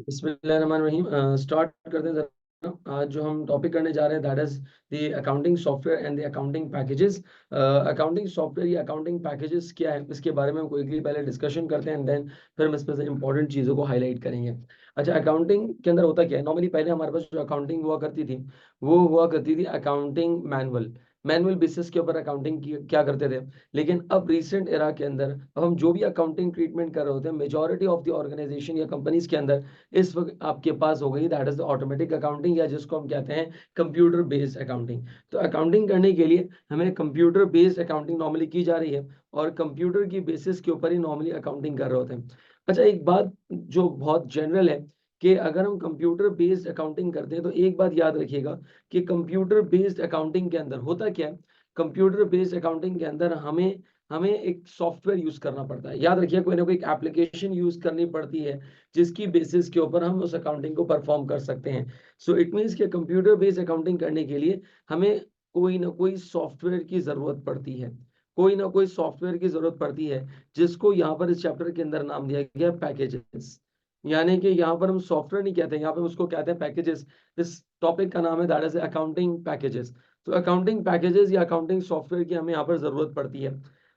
बिस्मिल्लाहिर्रहमानिर्रहीम। स्टार्ट करते हैं जरा। आज जो हम टॉपिक करने जा रहे हैं that is the accounting software and the accounting packages. Accounting software या अकाउंटिंग पैकेजेस क्या है इसके बारे में हम क्विकली पहले डिस्कशन करते हैं एंड देन फिर हम इसमें से इंपॉर्टेंट चीज़ों को हाईलाइट करेंगे। अच्छा, अकाउंटिंग के अंदर होता क्या है? नॉर्मली पहले हमारे पास जो अकाउंटिंग हुआ करती थी वो हुआ करती थी अकाउंटिंग मैनुअल मैनुअल बेसिस के ऊपर अकाउंटिंग की क्या करते थे। लेकिन अब रिसेंट एरा के अंदर अब हम जो भी अकाउंटिंग ट्रीटमेंट कर रहे होते हैं मेजॉरिटी ऑफ द ऑर्गेनाइजेशन या कंपनीज के अंदर इस वक्त आपके पास हो गई that is the automatic accounting या जिसको हम कहते हैं कंप्यूटर बेस्ड अकाउंटिंग। तो अकाउंटिंग करने के लिए हमें कंप्यूटर बेस्ड अकाउंटिंग नॉर्मली की जा रही है और कंप्यूटर की बेसिस के ऊपर ही नॉर्मली अकाउंटिंग कर रहे होते हैं। अच्छा, एक बात जो बहुत जनरल है कि अगर हम कंप्यूटर बेस्ड अकाउंटिंग करते हैं तो एक बात याद रखिएगा कि कंप्यूटर बेस्ड अकाउंटिंग के अंदर होता क्या है। कंप्यूटर बेस्ड अकाउंटिंग के अंदर हमें हमें एक सॉफ्टवेयर यूज करना पड़ता है। याद रखिए, कोई ना कोई एप्लीकेशन यूज करनी पड़ती है जिसकी बेसिस के ऊपर हम उस अकाउंटिंग को परफॉर्म कर सकते हैं। सो इट मीन्स कि कंप्यूटर बेस्ड अकाउंटिंग करने के लिए हमें कोई ना कोई सॉफ्टवेयर की जरूरत पड़ती है। कोई ना कोई सॉफ्टवेयर की जरूरत पड़ती है जिसको यहाँ पर इस चैप्टर के अंदर नाम दिया गया पैकेजेस। यानी कि यहाँ पर हम सॉफ्टवेयर नहीं कहते, यहाँ पर उसको कहते हैं पैकेजेस। इस टॉपिक का नाम है दैट इज अकाउंटिंग पैकेजेस। तो अकाउंटिंग पैकेजेस या अकाउंटिंग सॉफ्टवेयर की हमें यहाँ पर जरूरत पड़ती है।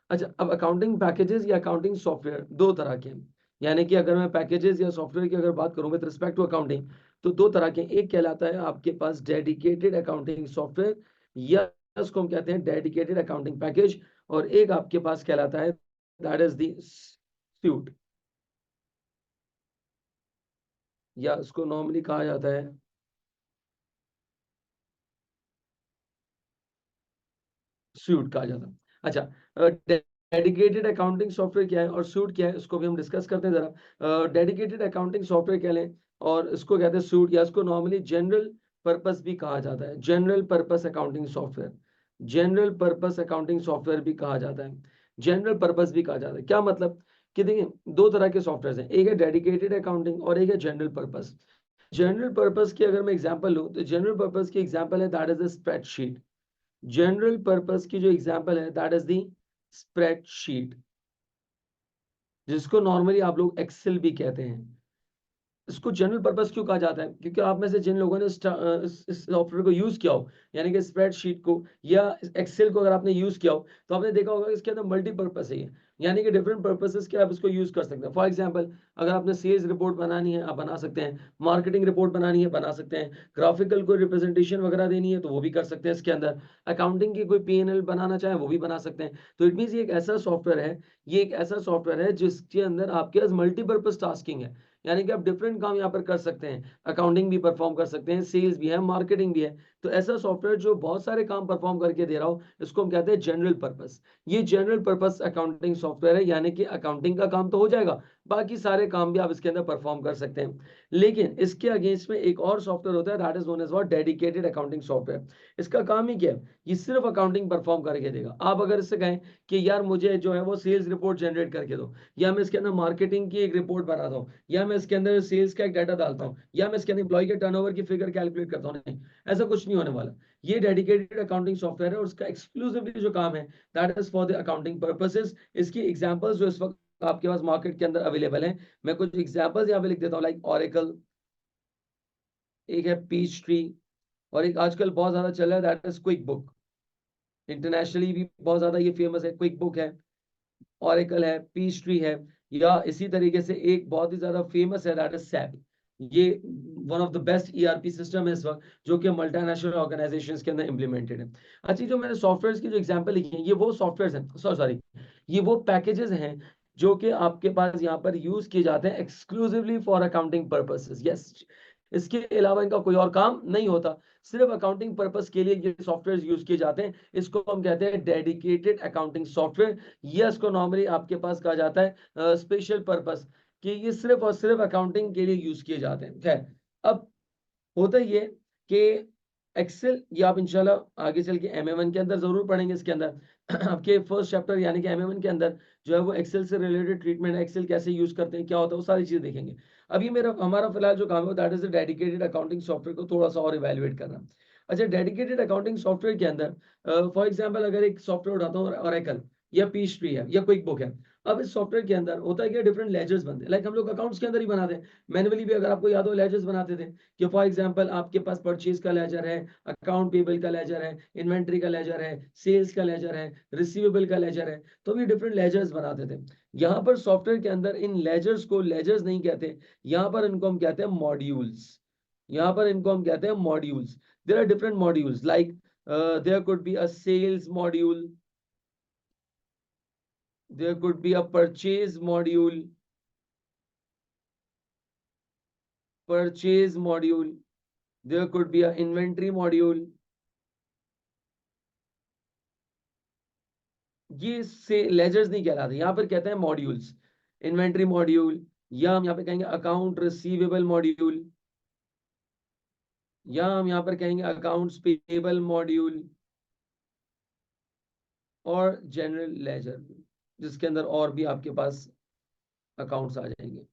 अच्छा, अब अकाउंटिंग पैकेजेस या अकाउंटिंग सॉफ्टवेयर दो तरह के हैं। यानी कि अगर मैं पैकेजेस या सॉफ्टवेयर की अगर बात करूं विद रिस्पेक्ट टू अकाउंटिंग तो दो तरह के। एक कहलाता है आपके पास डेडिकेटेड अकाउंटिंग सॉफ्टवेयर या उसको हम कहते हैं डेडिकेटेड अकाउंटिंग पैकेज, और एक आपके पास कहलाता है दैट इज द सूट या उसको नॉर्मली कहा जाता है सूट कहा जाता है। अच्छा, डेडिकेटेड अकाउंटिंग सॉफ्टवेयर क्या है और सूट क्या है उसको भी हम डिस्कस करते हैं जरा। डेडिकेटेड अकाउंटिंग सॉफ्टवेयर कह लें और इसको कहते हैं सूट या इसको नॉर्मली जनरल पर्पस भी कहा जाता है। General purpose accounting software, general purpose accounting software भी कहा जाता है। जनरल पर्पस भी कहा जाता है क्या मतलब कि देखिए दो तरह के सॉफ्टवेयर हैं, एक है डेडिकेटेड अकाउंटिंग और एक है जनरल पर्पस। जनरल पर्पस की अगर मैं एग्जांपल लूं तो जनरल पर्पस की एग्जांपल है that is the spreadsheet. General purpose की जो एग्जांपल है दैट इज दी स्प्रेडशीट, जिसको नॉर्मली आप लोग एक्सेल भी कहते हैं। इसको जनरल पर्पस क्यों कहा जाता है? क्योंकि आप में से जिन लोगों ने इस सॉफ्टवेयर को यूज किया हो यानी कि स्प्रेडशीट को या एक्सेल को अगर आपने यूज किया हो तो आपने देखा होगा कि इसके अंदर मल्टीपर्पस है ये। यानी कि डिफरेंट पर्पसेस के आप इसको यूज कर सकते हैं। फॉर एग्जांपल, अगर आपने सेल्स रिपोर्ट बनानी है आप बना सकते हैं, मार्केटिंग रिपोर्ट बनानी है बना सकते हैं, ग्राफिकल कोई रिप्रेजेंटेशन वगैरह देनी है तो वो भी कर सकते हैं इसके अंदर, अकाउंटिंग की कोई पीएनएल बनाना चाहे वो भी बना सकते हैं। तो इट मीन्स ये एक ऐसा सॉफ्टवेयर है, ये एक ऐसा सॉफ्टवेयर है जिसके अंदर आपके पास मल्टीपर्पज टास्किंग है। यानी कि आप डिफरेंट काम यहाँ पर कर सकते हैं, अकाउंटिंग भी परफॉर्म कर सकते हैं, सेल्स भी है, मार्केटिंग भी है। तो ऐसा सॉफ्टवेयर जो बहुत सारे काम परफॉर्म करके दे रहा हो इसको हम कहते हैं जनरल पर्पस। ये जनरल पर्पस अकाउंटिंग सॉफ्टवेयर है, यानी कि अकाउंटिंग का काम तो हो जाएगा, बाकी सारे काम भी आप इसके अंदर परफॉर्म कर सकते हैं। लेकिन इसके अगेंस्ट में एक और सॉफ्टवेयर होता है that is known as what dedicated accounting software. इसका काम ही क्या है? ये सिर्फ अकाउंटिंग परफॉर्म करके देगा। आप अगर इससे कहें कि यार मुझे जो है वो सेल्स रिपोर्ट जनरेट करके दो, या मैं इसके अंदर मार्केटिंग की एक रिपोर्ट बनाता हूँ, या मैं इसके अंदर सेल्स का एक डाटा डालता हूँ, या मैं इसके अंदर एम्प्लॉय के टर्नओवर की फिगर कैलकुलेट करता हूँ, नहीं, ऐसा कुछ नहीं होने वाला। ये डेडिकेटेड अकाउंटिंग सॉफ्टवेयर है और उसका एक्सक्लूसिवली जो काम है that is for the accounting purposes. इसकी एग्जांपल्स जो इस वक्त आपके पास मार्केट के अंदर अवेलेबल हैं, मैं कुछ एग्जांपल्स यहाँ पे लिख देता हूँ, लाइक ऑरेकल, एक है पीच ट्री, और एक आजकल बहुत ज्यादा चल रहा है that is quick book. Internationally भी बहुत ज्यादा ये फेमस है, क्विक बुक है, ऑरेकल है, पीच ट्री है, या इसी तरीके से एक बहुत ही ज्यादा फेमस है दैट इज सैप। ये one of the best ERP system है इस वक्त जो कि मल्टीनेशनल ऑर्गेनाइजेशंस के अंदर इंप्लीमेंटेड है। अच्छा, जो मैंने सॉफ्टवेयर्स की जो एग्जांपल लिखी है ये वो सॉफ्टवेयर्स हैं, सॉरी ये वो पैकेजेस हैं जो कि आपके पास यहाँ पर यूज किए जाते हैं exclusively for accounting purposes. Yes, इसके अलावा इनका कोई और काम नहीं होता, सिर्फ अकाउंटिंग पर्पस के लिए ये सॉफ्टवेयर यूज किए जाते हैं। इसको हम कहते हैं डेडिकेटेड अकाउंटिंग सॉफ्टवेयर, या इसको नॉर्मली आपके पास कहा जाता है स्पेशल पर्पस, कि ये सिर्फ और सिर्फ अकाउंटिंग के लिए यूज किए जाते हैं। खैर, अब होता ये कि एक्सेल ये आप इंशाल्लाह आगे चल के एमए1 के अंदर जरूर पढ़ेंगे। इसके अंदर आपके फर्स्ट चैप्टर यानी कि एमए1 के अंदर जो है वो एक्सेल से रिलेटेड ट्रीटमेंट है, एक्सेल कैसे यूज करते हैं, क्या होता है, वो सारी चीजें देखेंगे। अभी मेरा हमारा फिलहाल जो काम है that is dedicated accounting software को थोड़ा सा और इवेल्युएट करना। अच्छा, डेडिकेटेड अकाउंटिंग सॉफ्टवेयर के अंदर फॉर एग्जाम्पल अगर एक सॉफ्टवेयर उठाता हूँ ऑरेकल या पीच ट्री है या क्विक बुक है, अब इस सॉफ्टवेयर के अंदर होता है क्या, डिफरेंट लेजर्स बनते हैं, लाइक हम लोग अकाउंट्स के अंदर ही बनाते हैं, मैन्युअली भी अगर आपको याद हो लेजर्स बनाते थे, कि फॉर एग्जांपल आपके पास परचेज का लेजर है, अकाउंट पेबल का लेजर है, इन्वेंट्री का लेजर है, सेल्स का लेजर है, रिसीवेबल का लेजर है, तो भी डिफरेंट लेजर्स बनाते थे। यहाँ पर सॉफ्टवेयर के अंदर इन लेजर्स को लेजर्स नहीं कहते, यहाँ पर इनको हम कहते हैं मॉड्यूल्स। यहाँ पर इनको हम कहते हैं modules. There are different modules, like there could be a sales module, there could be a purchase module, there could be a inventory module। ये से लेजर्स नहीं कहलाते, यहाँ पर कहते हैं मॉड्यूल्स। इन्वेंट्री मॉड्यूल, या हम यहाँ पे कहेंगे अकाउंट रिसीवेबल मॉड्यूल, या हम यहाँ पर कहेंगे अकाउंट्स पेबल मॉड्यूल, और जनरल लेजर, जिसके अंदर और भी आपके पास अकाउंट्स आ जाएंगे।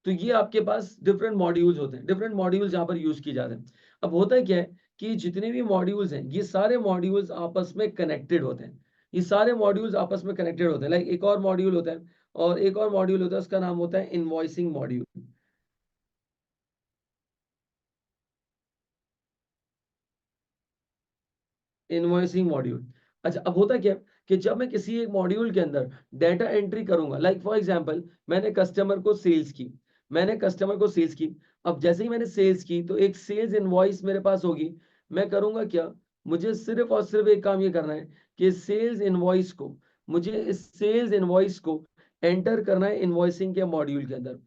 तो ये आपके पास डिफरेंट मॉड्यूल्स होते हैं, डिफरेंट मॉड्यूल्स यहाँ पर यूज किए जाते हैं। अब होता है क्या है कि जितने भी मॉड्यूल्स हैं, ये सारे मॉड्यूल्स आपस में कनेक्टेड होते हैं, ये सारे मॉड्यूल्स आपस में कनेक्टेड होते हैं। लाइक एक और मॉड्यूल होता है, और एक और मॉड्यूल होता है, उसका नाम होता है इनवॉइसिंग मॉड्यूल। Invoicing module. अच्छा, अब होता क्या है कि जब मैं किसी एक मॉड्यूल के अंदर डाटा एंट्री करूंगा, लाइक फॉर एग्जांपल मैंने कस्टमर को सेल्स की, मैंने कस्टमर को सेल्स की। अब जैसे ही मैंने सेल्स की, तो एक सेल्स इनवॉइस मेरे पास होगी। मैं करूंगा क्या, मुझे सिर्फ और सिर्फ एक काम ये करना है कि सेल्स इनवॉइस को, मुझे इस सेल्स इनवॉइस को एंटर करना है इनवॉइसिंग के मॉड्यूल के अंदर।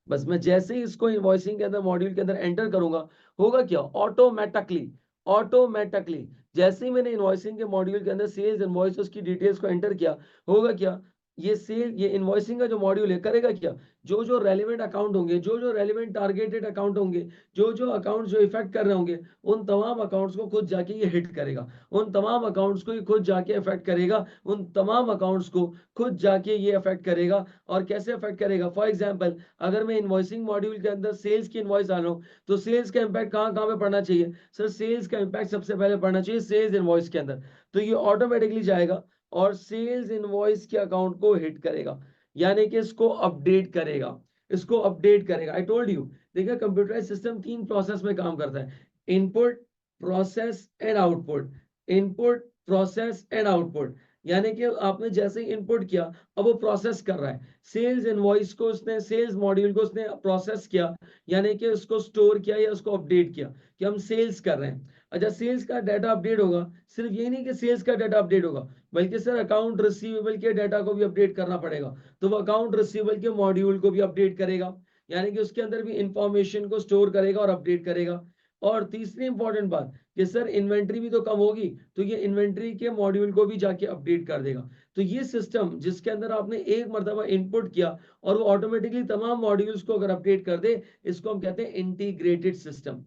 बस मैं जैसे ही इसको इनवॉइसिंग के अंदर मॉड्यूल के अंदर एंटर करूंगा, होगा क्या, ऑटोमेटिकली, ऑटोमेटिकली जैसे ही मैंने इनवॉइसिंग के मॉड्यूल के अंदर सेल्स इनवॉइस उसकी डिटेल्स को एंटर किया, होगा क्या, ये इनवॉइसिंग का जो मॉड्यूल है करेगा क्या, जो जो रेलिवेंट अकाउंट होंगे, जो जो रेलिवेंट टारगेटेड अकाउंट होंगे, जो जो अकाउंट जो इफेक्ट कर रहे होंगे, उन तमाम अकाउंट्स को खुद जाके ये हिट करेगा, उन तमाम अकाउंट्स को ये खुद जाके इफेक्ट करेगा, उन तमाम अकाउंट्स को खुद जाके ये इफेक्ट करेगा। और कैसे इफेक्ट करेगा, फॉर एग्जाम्पल अगर मैं इनवॉइसिंग मॉड्यूल के अंदर सेल्स की इनवॉइस डाल रहा हूँ, तो सेल्स का इंपैक्ट कहाँ कहाँ पे पड़ना चाहिए, सर सेल्स का इंपैक्ट सबसे पहले पड़ना चाहिए सेल्स इनवॉइस के अंदर। तो ये ऑटोमेटिकली जाएगा और सेल्स इनवॉइस के अकाउंट को हिट करेगा, यानी कि इसको अपडेट करेगा, इसको अपडेट करेगा। आई टोल्ड यू, देखिए कंप्यूटराइज सिस्टम 3 प्रोसेस में काम करता है, input, process and output, input, process and output. यानी कि आपने जैसे ही इनपुट किया, अब वो प्रोसेस कर रहा है, सेल्स इनवॉइस को उसने, सेल्स मॉड्यूल को उसने प्रोसेस किया, यानी कि उसको स्टोर किया या उसको अपडेट किया कि हम सेल्स कर रहे हैं। अच्छा, सेल्स का डाटा अपडेट होगा, सिर्फ ये नहीं कि सेल्स का डाटा अपडेट होगा, बल्कि सर अकाउंट रिसीवेबल के डाटा को भी अपडेट करना पड़ेगा, तो वो अकाउंट रिसीवेबल के मॉड्यूल को भी अपडेट करेगा, यानी कि उसके अंदर भी इंफॉर्मेशन को स्टोर करेगा और अपडेट करेगा। और तीसरी इंपॉर्टेंट बात कि सर इन्वेंट्री भी तो कम होगी, तो ये इन्वेंट्री के मॉड्यूल को भी जाके अपडेट कर देगा। तो ये सिस्टम जिसके अंदर आपने एक मर्तबा इनपुट किया और वो ऑटोमेटिकली तमाम मॉड्यूल्स को अगर अपडेट कर दे, इसको हम कहते हैं इंटीग्रेटेड सिस्टम।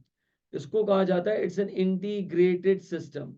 इसको कहा जाता है it's an integrated system.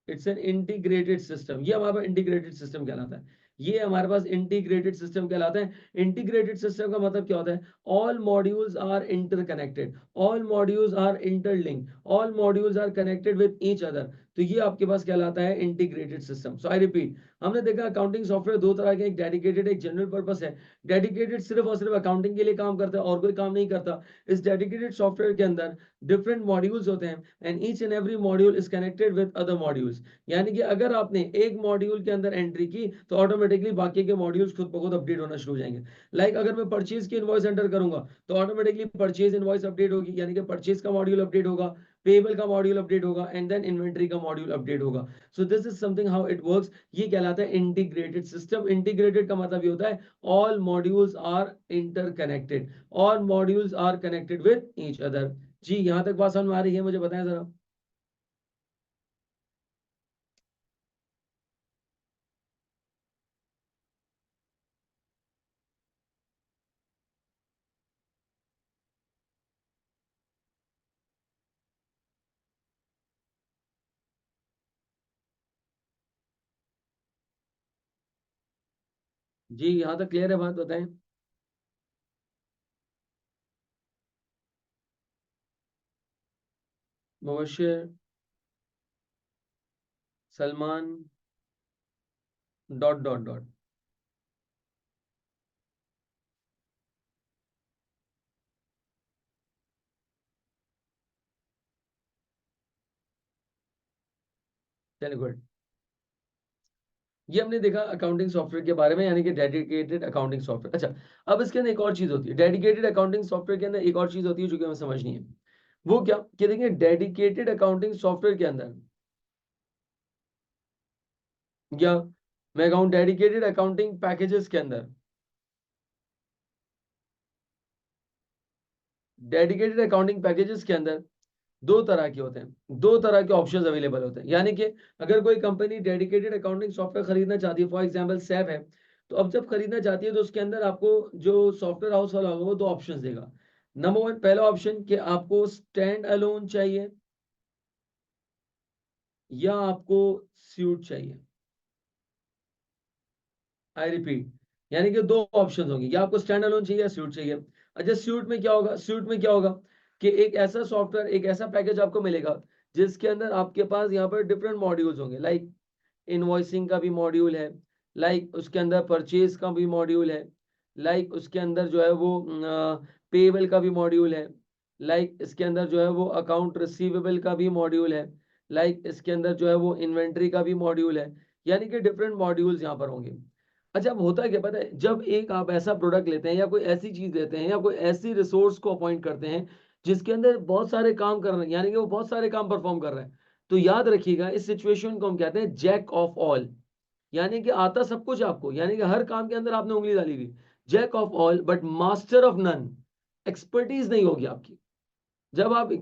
It's an integrated system, ये हमारे पास इंटीग्रेटेड सिस्टम कहलाता है, ये हमारे पास इंटीग्रेटेड सिस्टम कहलाता है। इंटीग्रेटेड सिस्टम का मतलब क्या होता है, all modules are interconnected, all modules are interlinked, all modules are connected with each other. तो ये आपके पास कहलाता है integrated system. So I repeat, हमने देखा अकाउंटिंग सॉफ्टवेयर दो तरह के, एक डेडिकेटेड, एक जनरल पर्पस है। डेडिकेटेड सिर्फ और सिर्फ अकाउंटिंग के लिए काम करता है और कोई काम नहीं करता। इस डेडिकेटेड सॉफ्टवेयर के अंदर डिफरेंट मॉड्यूल्स होते हैं, and each and every module is connected with other modules. यानी कि अगर आपने एक मॉड्यूल के अंदर एंट्री की, तो ऑटोमेटिकली बाकी के मॉड्यूल्स खुद ब खुद अपडेट होना शुरू हो जाएंगे। लाइक अगर मैं परचेज की इनवॉइस एंटर करूंगा, तो ऑटोमेटिकली परचेज इनवॉइस अपडेट होगी, यानी कि परचेज का मॉड्यूल अपडेट होगा, पेबल का मॉड्यूल अपडेट होगा, एंड देन इन्वेंट्री का मॉड्यूल अपडेट होगा। So this is something how it works. ये कहलाता है इंटीग्रेटेड सिस्टम। इंटीग्रेटेड का मतलब ये होता है all modules are interconnected, all modules are connected with each other. जी, यहां तक बात समझ में आ रही है, मुझे बताएं जरा। जी, यहाँ तक क्लियर है बात, बताएं। Mubashir. Salman dot dot dot. चलिए गुड। ये हमने देखा अकाउंटिंग सॉफ्टवेयर के बारे में, यानी कि डेडिकेटेड अकाउंटिंग सॉफ्टवेयर। अच्छा, अब इसके अंदर एक और चीज होती है, डेडिकेटेड अकाउंटिंग सॉफ्टवेयर के अंदर एक और चीज होती है जो कि हमें समझनी है। वो क्या कि देखिए, डेडिकेटेड अकाउंटिंग सॉफ्टवेयर के अंदर, या मैं कहूँ डेडिकेटेड अकाउंटिंग पैकेजेस के अंदर, डेडिकेटेड अकाउंटिंग पैकेजेस के अंदर दो तरह के होते हैं, दो तरह के ऑप्शंस अवेलेबल होते हैं। यानी कि अगर कोई कंपनी डेडिकेटेड अकाउंटिंग सॉफ्टवेयर खरीदना चाहती है, फॉर एग्जांपल सैप है, तो अब जब खरीदना चाहती है तो उसके अंदर आपको जो सॉफ्टवेयर हाउस वाला होगा वो दो ऑप्शंस देगा। नंबर वन, पहला ऑप्शन कि आपको स्टैंड अलोन चाहिए या आपको स्यूट चाहिए। आई रिपीट, यानी कि दो ऑप्शंस होंगे, या आपको स्टैंड अलोन चाहिए या स्यूट चाहिए। अच्छा, स्यूट में क्या होगा, स्यूट में क्या होगा कि एक ऐसा सॉफ्टवेयर, एक ऐसा पैकेज आपको मिलेगा जिसके अंदर आपके पास यहाँ पर डिफरेंट मॉड्यूल्स होंगे, लाइक इनवॉइसिंग का भी मॉड्यूल है, लाइक उसके अंदर परचेज का भी मॉड्यूल है, लाइक उसके अंदर जो है वो पेबल का भी मॉड्यूल है, लाइक इसके अंदर जो है वो अकाउंट रिसीवेबल का भी मॉड्यूल है, लाइक इसके अंदर जो है वो इन्वेंट्री का भी मॉड्यूल है। यानी कि डिफरेंट मॉड्यूल्स यहाँ पर होंगे। अच्छा, अब होता क्या पता है, जब एक आप ऐसा प्रोडक्ट लेते हैं या कोई ऐसी चीज लेते हैं या कोई ऐसी रिसोर्स को अपॉइंट करते हैं जिसके अंदर बहुत सारे काम कर रहे हैं, यानी कि वो बहुत सारे काम परफॉर्म कर रहे हैं, तो याद रखिएगा इस सिचुएशन को हम कहते हैं जैक ऑफ ऑल। यानी कि आता सब कुछ आपको, यानी कि हर काम के अंदर आपने उंगली डाली हुई, jack of all but master of none. Expertise नहीं होगी आपकी। जब आप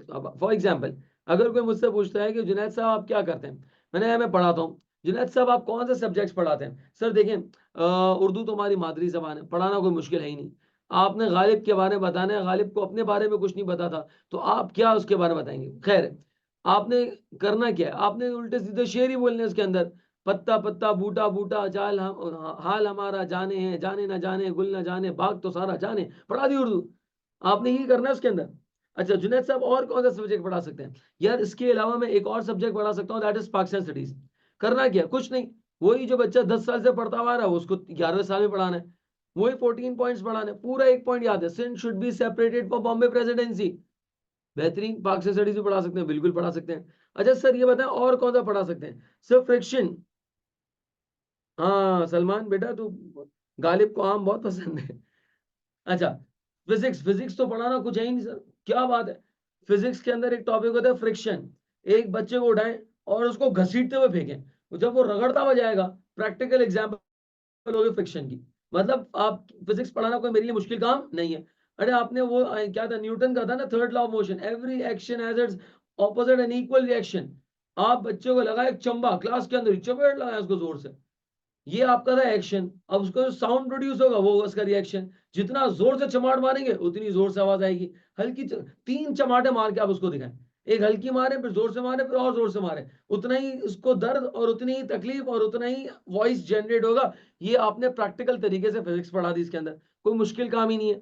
फॉर एग्जाम्पल, अगर कोई मुझसे पूछता है कि जुनैद साहब आप क्या करते हैं, मैं पढ़ाता हूँ। जुनैद साहब आप कौन से सब्जेक्ट्स पढ़ाते हैं? सर देखें, उर्दू तो हमारी मादरी जबान है, पढ़ाना कोई मुश्किल है ही नहीं। आपने गालिब के बारे में बताना है, गालिब को अपने बारे में कुछ नहीं पता था, तो आप क्या उसके बारे में बताएंगे? खैर, आपने करना क्या है, आपने उल्टे सीधे शेर ही बोलने उसके अंदर, पत्ता पत्ता बूटा बूटा जाल हम हाल हमारा जाने हैं, जाने ना जाने गुल ना जाने बाग तो सारा जाने, पढ़ा दी उर्दू। आपने ही करना है उसके अंदर। अच्छा जुनैद साहब और कौन सा सब्जेक्ट पढ़ा सकते हैं? यार इसके अलावा मैं एक और सब्जेक्ट पढ़ा सकता हूँ, दैट इज पाकिस्तान स्टडीज। करना क्या, कुछ नहीं, वही जो बच्चा 10 साल से पढ़ता हुआ रहा है उसको 11वें साल में पढ़ाना है, वही 14 पॉइंट्स पढ़ाना है, पूरा एक पॉइंट याद है, Sindh should be separated for Bombay presidency. बेहतरीन, पाकिस्तान स्टडीज भी पढ़ा सकते हैं, बिल्कुल पढ़ा सकते हैं। अच्छा सर ये बताएं और कौन सा पढ़ा सकते हैं? Sir friction. हाँ सलमान बेटा, तू गालिब को आम बहुत पसंद है। अच्छा, फिजिक्स, फिजिक्स तो पढ़ाना कुछ है ही नहीं सर, क्या बात है। फिजिक्स के अंदर एक टॉपिक होता है फ्रिक्शन। एक बच्चे को उठाएं और उसको घसीटते हुए फेंकें, तो जब वो रगड़ता हुआ जाएगा, प्रैक्टिकल एग्जांपल होगी फ्रिक्शन की। मतलब आप फिजिक्स पढ़ाना कोई मेरे लिए मुश्किल काम नहीं है। अरे आपने वो क्या था, न्यूटन का था ना, third law of motion, every action has its opposite and equal reaction. आप बच्चे को लगाए एक चंबा क्लास के अंदर, चपेट लगाए उसको जोर से, ये आपका था एक्शन। अब उसको जो साउंड प्रोड्यूस होगा वो होगा उसका रिएक्शन। जितना जोर से चमाट मारेंगे उतनी जोर से आवाज आएगी। तीन चमाटे मार के आप उसको दिखाएं, एक हल्की मारे, फिर जोर से मारे, फिर और जोर से मारे, उतना ही उसको दर्द और उतनी ही तकलीफ और उतना ही वॉइस जनरेट होगा। ये आपने प्रैक्टिकल तरीके से फिजिक्स पढ़ा दी इसके अंदर, कोई मुश्किल काम ही नहीं है।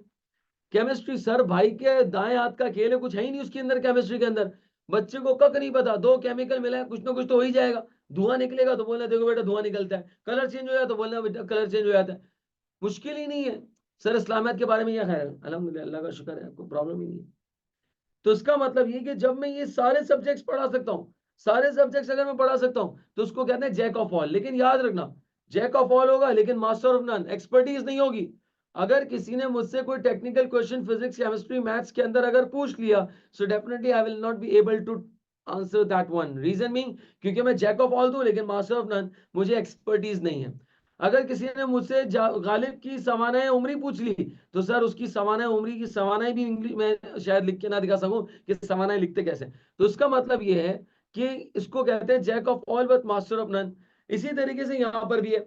केमिस्ट्री सर भाई के दाएं हाथ का खेल है, कुछ है ही नहीं उसके अंदर, केमिस्ट्री के अंदर बच्चे को कक नहीं पता, दो केमिकल मिला है, कुछ ना कुछ तो हो ही जाएगा। धुआं निकलेगा तो बोलना देखो बेटा धुआं निकलता है, कलर चेंज हो जाता तो बोलना बेटा कलर चेंज हो जाता है। मुश्किल ही नहीं है। सर इस्लामियत के बारे में यह खैर है, अल्हम्दुलिल्लाह, अल्लाह का शुक्र है, आपको प्रॉब्लम ही नहीं है। तो इसका मतलब ये कि जब मैं ये सारे सब्जेक्ट्स पढ़ा सकता हूँ, सारे सब्जेक्ट्स अगर मैं पढ़ा सकता हूँ, तो उसको कहते हैं जैक ऑफ ऑल। लेकिन याद रखना, जैक ऑफ ऑल होगा लेकिन मास्टर ऑफ नन, एक्सपर्टीज नहीं होगी। अगर किसी ने मुझसे कोई technical question physics chemistry maths के अंदर अगर पूछ लिया, so definitely I will not be able to answer that one reason mean, क्योंकि मैं जैक ऑफ ऑल दूं लेकिन मास्टर ऑफ नन, मुझे एक्सपर्टीज नहीं है। अगर किसी ने मुझसे गालिब की सवानाए उमरी पूछ ली, तो सर उसकी सवाना उम्री की सवानाई भी इंग्लिश में शायद लिख के ना दिखा सकूं कि सवानाई लिखते कैसे। तो इसका मतलब ये है कि इसको कहते हैं jack of all but master of none. इसी तरीके से यहां पर भी है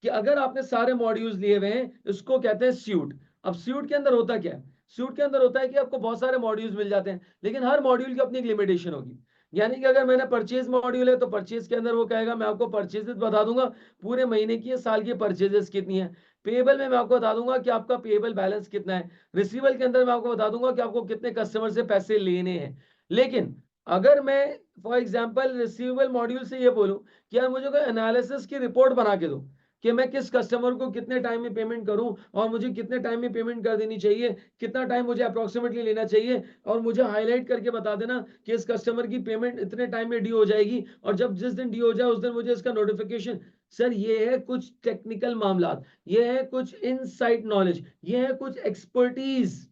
कि अगर आपने सारे मॉड्यूल्स लिए हुए हैं, इसको कहते हैं स्यूट। अब स्यूट के अंदर होता क्या है? स्यूट के अंदर होता है कि आपको बहुत सारे मॉड्यूल्स मिल जाते हैं, लेकिन हर मॉड्यूल की अपनी एक लिमिटेशन होगी। यानी कि अगर मैंने परचेज मॉड्यूल है तो परचेज के अंदर वो कहेगा मैं आपको परचेजेस बता दूंगा, पूरे महीने की साल की परचेजेस कितनी है। पेबल में मैं आपको बता दूंगा कि आपका पेबल बैलेंस कितना है। रिसीवल के अंदर मैं आपको बता दूंगा कि आपको कितने कस्टमर से पैसे लेने हैं। लेकिन अगर मैं फॉर एग्जांपल रिसीवेबल मॉड्यूल से ये बोलूं कि यार मुझे कोई एनालिसिस की रिपोर्ट बना के दो कि मैं किस कस्टमर को कितने टाइम में पेमेंट करूं और मुझे कितने टाइम में पेमेंट कर देनी चाहिए, कितना टाइम मुझे अप्रोक्सीमेटली लेना चाहिए, और मुझे हाईलाइट करके बता देना कि इस कस्टमर की पेमेंट इतने टाइम में ड्यू हो जाएगी और जब जिस दिन ड्यू हो जाए उस दिन मुझे इसका नोटिफिकेशन। सर ये है कुछ टेक्निकल मामला, ये है कुछ इनसाइट नॉलेज, ये है कुछ एक्सपर्टीज।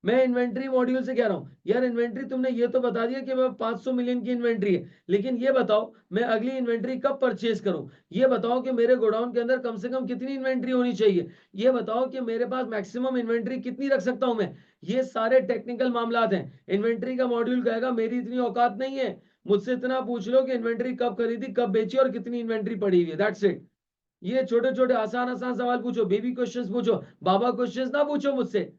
मैं इन्वेंट्री मॉड्यूल से कह रहा हूं यार इन्वेंट्री तुमने ये तो बता दिया कि मैं 500 मिलियन की इन्वेंट्री है, लेकिन ये बताओ मैं अगली इन्वेंट्री कब परचेज करूं, ये बताओ कि मेरे गोडाउन के अंदर कम से कम कितनी इन्वेंट्री होनी चाहिए, ये बताओ कि मेरे पास मैक्सिमम इन्वेंट्री कितनी रख सकता हूं मैं। ये सारे टेक्निकल मामलात हैं। इन्वेंट्री का मॉड्यूल कहेगा मेरी इतनी औकात नहीं है, मुझसे इतना पूछ लो कि इन्वेंट्री कब खरीदी कब बेची और कितनी इन्वेंट्री पड़ी हुई है, दैट्स इट। ये छोटे छोटे आसान आसान सवाल पूछो, बेबी क्वेश्चंस पूछो, बाबा क्वेश्चंस ना पूछो मुझसे।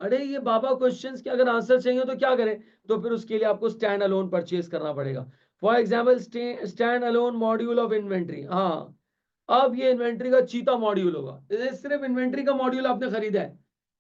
अरे ये बाबा क्वेश्चंस के अगर आंसर चाहिए तो क्या करें, तो फिर उसके लिए आपको स्टैंड अलोन परचेज करना पड़ेगा। For example stand alone module of inventory. हाँ, अब ये इन्वेंट्री का चीता मॉड्यूल होगा। ये सिर्फ इन्वेंट्री का मॉड्यूल आपने खरीदा है,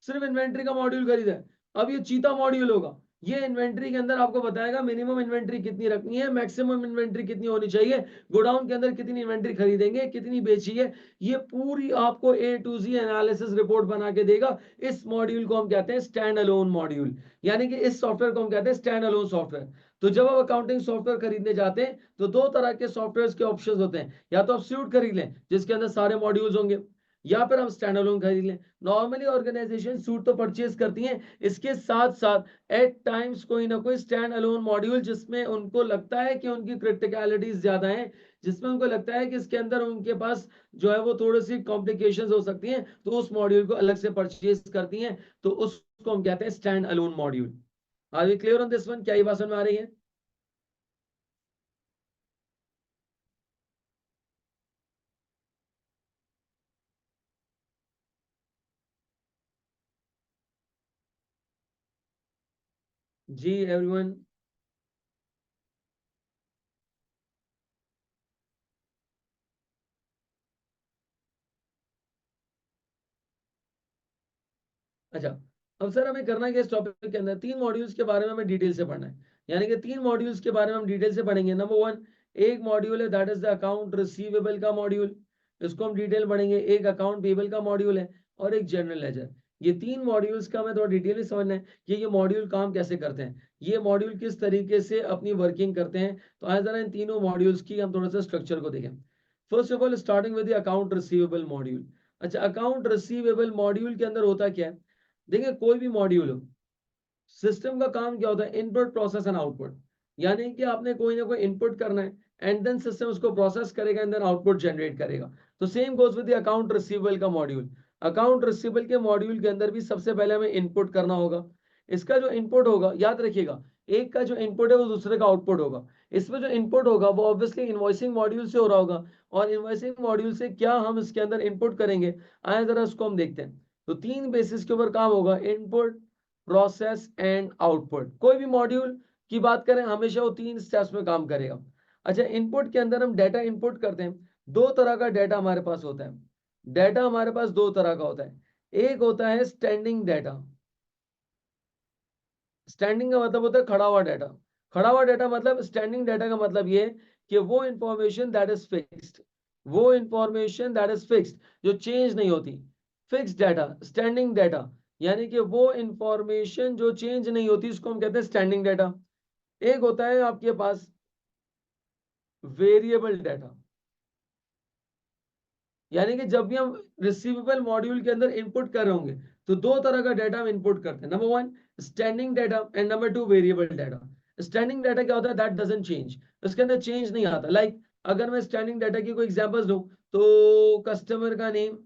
सिर्फ इन्वेंट्री का मॉड्यूल खरीदा है, अब ये चीता मॉड्यूल होगा। ये इन्वेंट्री के अंदर आपको बताएगा मिनिमम इन्वेंट्री कितनी रखनी है, मैक्सिमम इन्वेंट्री कितनी होनी चाहिए, गोडाउन के अंदर कितनी इन्वेंट्री खरीदेंगे, कितनी बेची है, ये पूरी आपको ए टू जी एनालिसिस रिपोर्ट बना के देगा। इस मॉड्यूल को हम कहते हैं स्टैंड अलोन मॉड्यूल, यानी कि इस सॉफ्टवेयर को हम कहते हैं स्टैंड अलोन सॉफ्टवेयर। तो जब आप अकाउंटिंग सॉफ्टवेयर खरीदने जाते हैं तो दो तरह के सॉफ्टवेयर के ऑप्शंस होते हैं, या तो आप स्यूट खरीद लें जिसके अंदर सारे मॉड्यूल्स होंगे, या फिर हम स्टैंड अलोन खरीद लें। नॉर्मली ऑर्गेनाइजेशन सूट तो परचेज करती हैं, इसके साथ साथ एट टाइम्स कोई ना कोई स्टैंड अलोन मॉड्यूल जिसमें उनको लगता है कि उनकी क्रिटिकलिटीज ज्यादा है, जिसमें उनको लगता है कि इसके अंदर उनके पास जो है वो थोड़ी सी कॉम्प्लिकेशंस हो सकती हैं, तो उस मॉड्यूल को अलग से परचेज करती हैं, तो उसको हम कहते हैं stand alone module. Are we clear on this one? क्या ये बात समझ में आ रही है? जी एवरीवन। अच्छा, अब सर हमें करना है कि इस टॉपिक के अंदर तीन मॉड्यूल्स के बारे में हमें डिटेल से पढ़ना है, यानी कि तीन मॉड्यूल्स के बारे में हम डिटेल से पढ़ेंगे। नंबर वन, एक मॉड्यूल है that is the account receivable का मॉड्यूल, इसको हम डिटेल पढ़ेंगे। एक अकाउंट पेबल का मॉड्यूल है और एक जनरल लेजर। ये तीन मॉड्यूल्स का हमें थोड़ा डिटेल में समझना है कि ये मॉड्यूल काम कैसे करते हैं, ये मॉड्यूल किस तरीके से अपनी वर्किंग करते हैं। तो आज जरा इन तीनों मॉड्यूल्स की हम थोड़ा सा स्ट्रक्चर को देखें। First of all starting with the account receivable module. अच्छा, अकाउंट रिसीवेबल मॉड्यूल के अंदर होता क्या है? देखिए कोई भी मॉड्यूल हो, सिस्टम का काम क्या होता है? इनपुट प्रोसेस एंड आउटपुट, यानी कि आपने कोई ना कोई इनपुट करना है एंड देन सिस्टम उसको प्रोसेस करेगा एंड देन आउटपुट जनरेट करेगा। तो same goes with the account receivable का मॉड्यूल। अकाउंट रिसीवेबल के मॉड्यूल के अंदर भी सबसे पहले हमें इनपुट करना होगा। इसका जो इनपुट होगा, याद रखिएगा, एक का जो इनपुट है वो दूसरे का आउटपुट होगा। इसमें जो इनपुट होगा वो ऑब्वियसली इनवॉइसिंग मॉड्यूल से हो रहा होगा, और इनवॉइसिंग मॉड्यूल से क्या हम इसके अंदर इनपुट करेंगे, आए जरा उसको हम देखते हैं। तो तीन बेसिस के ऊपर काम होगा, इनपुट, प्रोसेस एंड आउटपुट। कोई भी मॉड्यूल की बात करें हमेशा वो तीन स्टेप्स में काम करेगा। अच्छा, इनपुट के अंदर हम डेटा इनपुट करते हैं। दो तरह का डेटा हमारे पास होता है। डेटा हमारे पास दो तरह का होता है। एक होता है स्टैंडिंग डेटा। स्टैंडिंग का मतलब होता है खड़ा हुआ डेटा। खड़ा हुआ डेटा मतलब, स्टैंडिंग डेटा का मतलब ये है कि वो इंफॉर्मेशन दैट इज फिक्स्ड, वो इंफॉर्मेशन दैट इज फिक्स्ड, जो चेंज नहीं होती। फिक्स्ड डेटा, स्टैंडिंग डेटा, यानी कि वो इंफॉर्मेशन जो चेंज नहीं होती उसको हम कहते हैं स्टैंडिंग डेटा। एक होता है आपके पास वेरिएबल डेटा, यानी कि जब भी हम रिसीवेबल मॉड्यूल के अंदर इनपुट कर रहे होंगे तो दो तरह का डेटा हम इनपुट करते हैं। Number one, standing data, and number to, variable data. Standing data क्या होता है? दैट डजंट चेंज, उसके अंदर चेंज नहीं आता। अगर मैं स्टैंडिंग डेटा की कोई एग्जांपल्स दूं, तो कस्टमर का नेम,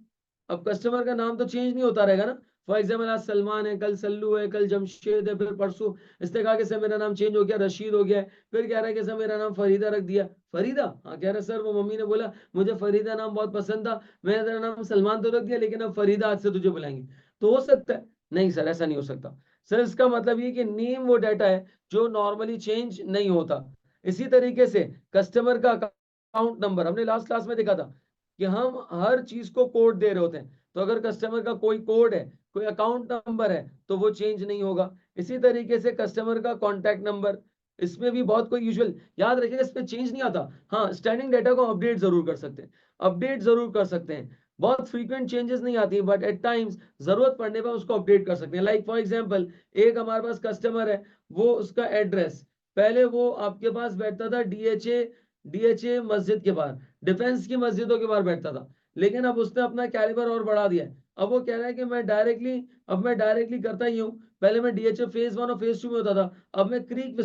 अब कस्टमर का नाम तो चेंज नहीं होता रहेगा ना। फॉर एग्जाम्पल आज सलमान है, कल सल्लू है, कल जमशेद है, फिर परसों इसने कहा कि सर मेरा नाम चेंज हो गया, रशीद हो गया है, फिर कह रहा है कि सर मेरा नाम फरीदा रख दिया। फरीदा? हाँ, कह रहा है सर वो मम्मी ने बोला मुझे फरीदा नाम बहुत पसंद था, मैंने तेरा नाम सलमान तो रख दिया, लेकिन अब फरीदा आज से तुझे बुलाएंगे। तो हो सकता है? नहीं सर, ऐसा नहीं हो सकता। सर इसका मतलब ये कि नेम वो डाटा है जो नॉर्मली चेंज नहीं होता। इसी तरीके से कस्टमर का अकाउंट नंबर, हमने लास्ट क्लास में देखा था कि हम हर चीज को कोड दे रहे होते हैं। तो अगर कस्टमर का कोई कोड है, कोई अकाउंट नंबर है, तो वो चेंज नहीं होगा। इसी तरीके से कस्टमर का कॉन्टैक्ट नंबर, इसमें भी बहुत कोई यूजुअल याद रखिएगा, इस पे चेंज नहीं आता। हाँ, स्टैंडिंग डाटा को अपडेट जरूर कर सकते हैं, अपडेट जरूर कर सकते हैं। बहुत फ्रीक्वेंट चेंजेस नहीं आती, बट एट टाइम्स जरूरत पड़ने पर उसको अपडेट कर सकते हैं। लाइक फॉर एग्जांपल, एक हमारे पास कस्टमर है, वो उसका एड्रेस, पहले वो आपके पास बैठता था डीएचए मस्जिद के बाहर, डिफेंस की मस्जिदों के बाहर बैठता था, लेकिन अब उसने अपना कैलिबर और बढ़ा दिया है। अब वो कह रहा है कि मैं डायरेक्टली करता ही हूँ। पहले मैं डीएचए फेज 1 और फेज 2 में होता था, अब मैं क्रीक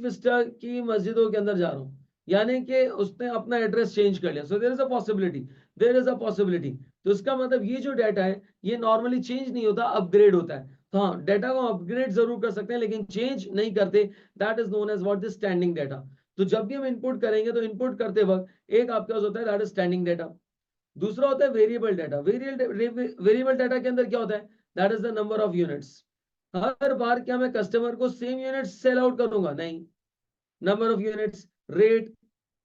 विस्टा की मस्जिदों के अंदर जा रहा हूँ। यानी कि उसने अपना एड्रेस चेंज कर लिया। So there is a possibility, there is a possibility. तो इसका मतलब ये जो डाटा है ये नॉर्मली चेंज नहीं होता, अपग्रेड होता है। तो हाँ, डाटा को अपग्रेड जरूर कर सकते हैं लेकिन चेंज नहीं करते। That is known as what, the standing data. तो जब भी हम इनपुट करेंगे तो इनपुट करते वक्त एक आपके पास होता है दैट इज स्टैंडिंग डाटा, दूसरा होता है वेरिएबल डाटा। वेरिएबल डाटा के अंदर क्या होता है, that is the number of units. हर बार क्या मैं कस्टमर को सेम यूनिट्स सेल आउट करूंगा? नहीं, नंबर ऑफ यूनिट्स, रेट,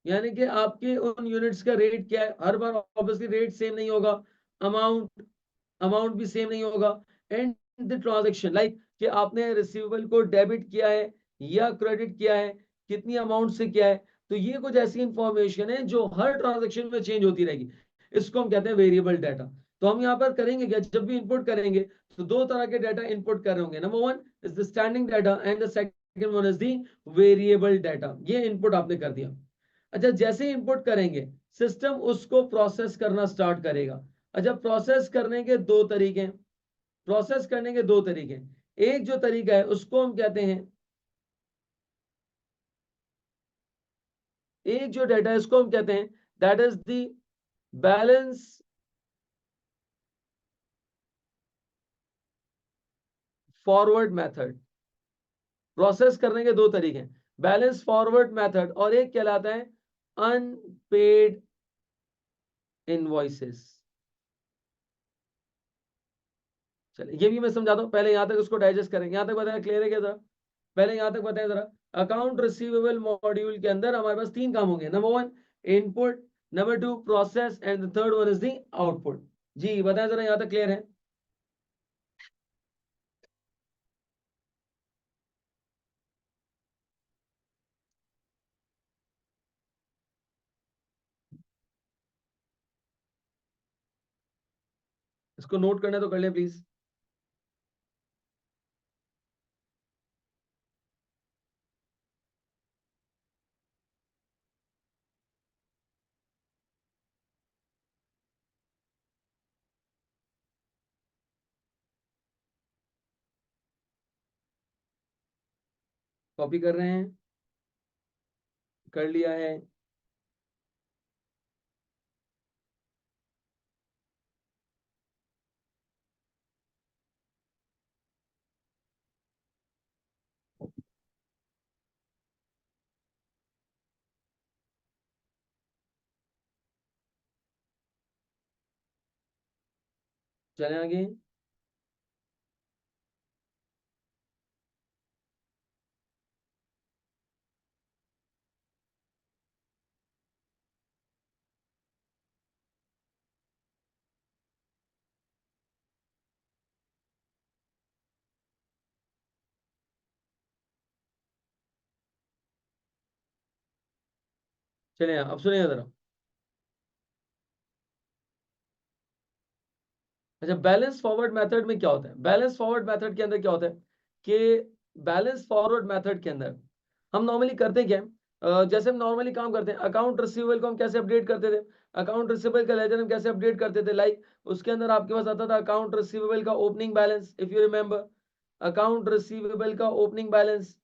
यानी कि आपके उन यूनिट्स का रेट क्या है, हर बार ऑब्वियसली रेट सेम नहीं होगा। अमाउंट अमाउंट भी सेम नहीं होगा। एंड द ट्रांजैक्शन, लाइक कि आपने रिसीवेबल को डेबिट किया है या क्रेडिट किया है, कितनी अमाउंट से किया है। तो ये कुछ ऐसी इंफॉर्मेशन है जो हर ट्रांजैक्शन में चेंज होती रहेगी। इसको हम कहते हैं वेरिएबल डाटा। तो हम यहाँ पर करेंगे क्या, जब भी इनपुट करेंगे तो दो तरह के डाटा इनपुट कर रहे होंगे। Number one is the standing data and the second one is the variable data. ये इनपुट आपने कर दिया। अच्छा, जैसे इनपुट करेंगे सिस्टम उसको प्रोसेस करना स्टार्ट करेगा। अच्छा, प्रोसेस करने के दो तरीके हैं, प्रोसेस करने के दो तरीके हैं। एक जो तरीका है उसको हम कहते हैं, एक जो डाटा है उसको हम कहते हैं that is the balance forward method. Process करने के दो तरीके हैं, बैलेंस फॉरवर्ड मेथड और एक कहलाता है अनपेड इनवॉइसेस। चलिए ये भी मैं समझाता हूं, पहले यहां तक उसको डाइजेस्ट करेंगे। यहां तक बताया क्लियर है क्या जरा? पहले यहां तक बताया जरा। अकाउंट रिसीवेबल मॉड्यूल के अंदर हमारे पास तीन काम होंगे। Number one input, number two process and the third one is the output. जी बताएं जरा, यहां तक क्लियर है? इसको नोट करना है तो कर ले प्लीज। कॉपी कर रहे हैं? कर लिया है? चले आगे। चले अब सुनिए जरा। अच्छा, बैलेंस फॉरवर्ड मेथड में क्या होता है? बैलेंस फॉरवर्ड मेथड के अंदर क्या होता है कि बैलेंस फॉरवर्ड मेथड के अंदर हम नॉर्मली करते क्या है, जैसे हम नॉर्मली काम करते हैं, अकाउंट रिसीवेबल को हम कैसे अपडेट करते थे, अकाउंट रिसीवेबल का लेजर हम कैसे अपडेट करते थे। लाइक उसके अंदर आपके पास आता था अकाउंट रिसीवेबल का opening balance, if you remember, account receivable का ओपनिंग बैलेंस।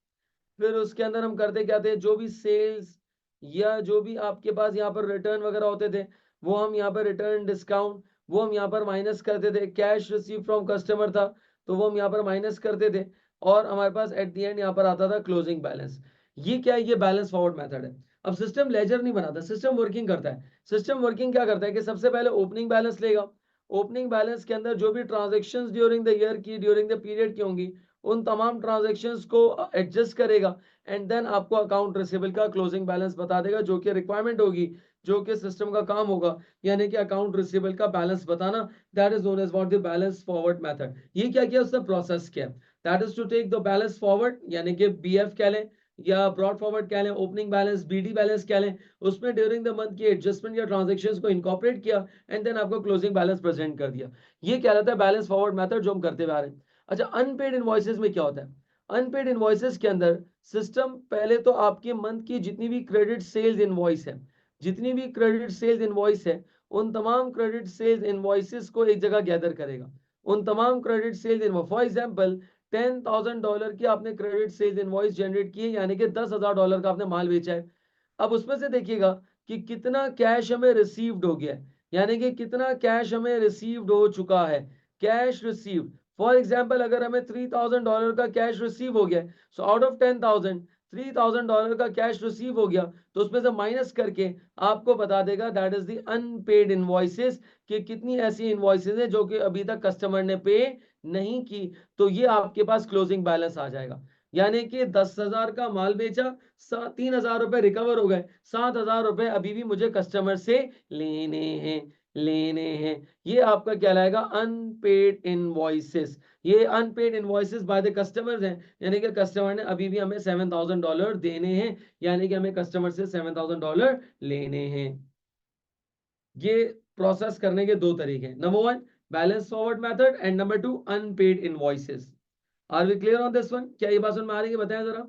फिर उसके अंदर हम करते क्या थे, जो भी सेल्स या जो भी आपके पास यहाँ पर रिटर्न वगैरह होते थे वो हम यहाँ पर रिटर्न डिस्काउंट वो हम यहाँ पर माइनस करते थे। कैश रिसीव फ्रॉम कस्टमर था तो वो हम यहाँ पर माइनस करते थे और हमारे पास एट द एंड यहाँ पर आता था क्लोजिंग बैलेंस। ये क्या है, ये बैलेंस फॉरवर्ड मेथड है। अब सिस्टम लेजर नहीं बनाता, सिस्टम वर्किंग करता है। सिस्टम वर्किंग क्या करता है कि सबसे पहले ओपनिंग बैलेंस लेगा, ओपनिंग बैलेंस के अंदर जो भी ट्रांजेक्शन्स ड्यूरिंग द ईयर की, ड्यूरिंग द पीरियड की होंगी, उन तमाम ट्रांजेक्शन्स को एडजस्ट करेगा एंड देन आपको अकाउंट रिसीवेबल का क्लोजिंग बैलेंस बता देगा, जो कि रिक्वायरमेंट होगी, जो कि सिस्टम का काम होगा, यानी कि अकाउंट रिसीवेबल का बैलेंस बताना। That is known as what the balance forward method. ये क्या किया उसने, प्रोसेस किया। That is to take the balance forward, यानी कि बीएफ कह लें या ब्रॉड फॉरवर्ड कह लें, ओपनिंग बैलेंस, बीडी बैलेंस कह लें, उसमें ड्यूरिंग द मंथ की एडजस्टमेंट या ट्रांजेक्शंस को इनकॉर्पोरेट किया एंड देन आपको क्लोजिंग बैलेंस प्रेजेंट कर दिया। ये क्या रहता है बैलेंस फॉरवर्ड मेथड जो हम करते हुए आ रहे हैं। अच्छा, अनपेड इनवॉइसेस में क्या होता है? अनपेड इनवॉइसेस के अंदर सिस्टम पहले तो आपके मंथ की जितनी भी क्रेडिट सेल्स इनवॉइस है, जितनी भी क्रेडिट सेल्स इनवॉइस है, उन तमाम क्रेडिट सेल्स इनवॉइसेस को एक जगह गैदर करेगा। उन तमाम credit sales invoice, for example $10,000 की आपने क्रेडिट सेल्स इनवॉइस जनरेट की है, यानी कि $10,000 का आपने माल बेचा है। अब उसमें से देखिएगा कि कितना कैश हमें रिसीव्ड हो गया है, यानी कि कितना कैश हमें रिसीव्ड हो चुका है। कैश रिसीव्ड, फॉर एग्जांपल अगर हमें $3,000 का कैश रिसीव हो गया, सो आउट ऑफ 10,000 $3,000 का कैश रिसीव हो गया, तो उसमें से माइनस करके आपको बता देगा that is the unpaid invoices, कि कितनी ऐसी इनवॉइसेस हैं जो कि अभी तक कस्टमर ने पे नहीं की। तो ये आपके पास क्लोजिंग बैलेंस आ जाएगा, यानी कि 10,000 का माल बेचा, 3,000 रुपए रिकवर हो गए, 7,000 रुपए अभी भी मुझे कस्टमर से लेने हैं, लेने हैं। ये आपका क्या लाएगा, अनपेड इनवॉइसेस। ये unpaid invoices by the customers हैं, यानी कि कस्टमर ने अभी भी हमें $7,000 देने हैं, यानी कि हमें कस्टमर से $7,000 लेने हैं। ये प्रोसेस करने के दो तरीके हैं, number one balance forward method and number two unpaid invoices. Are we clear on this one? क्या ये बात समझ में आ रही है, बताएं जरा।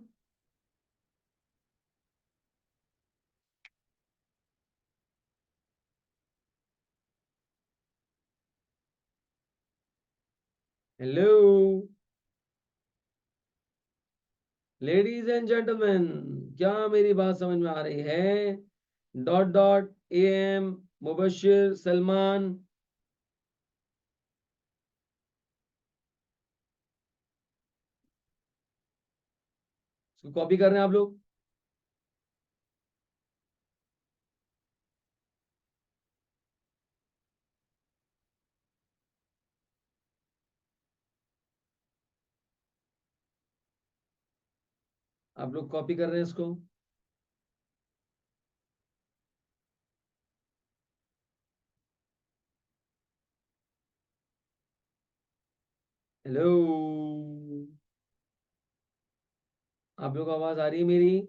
हेलो लेडीज एंड जेंटलमैन, क्या मेरी बात समझ में आ रही है? Dot dot M, Mubashir, Salman. Copy कर रहे हैं आप लोग? आप लोग कॉपी कर रहे हैं इसको? हेलो, आप लोग को आवाज आ रही है मेरी?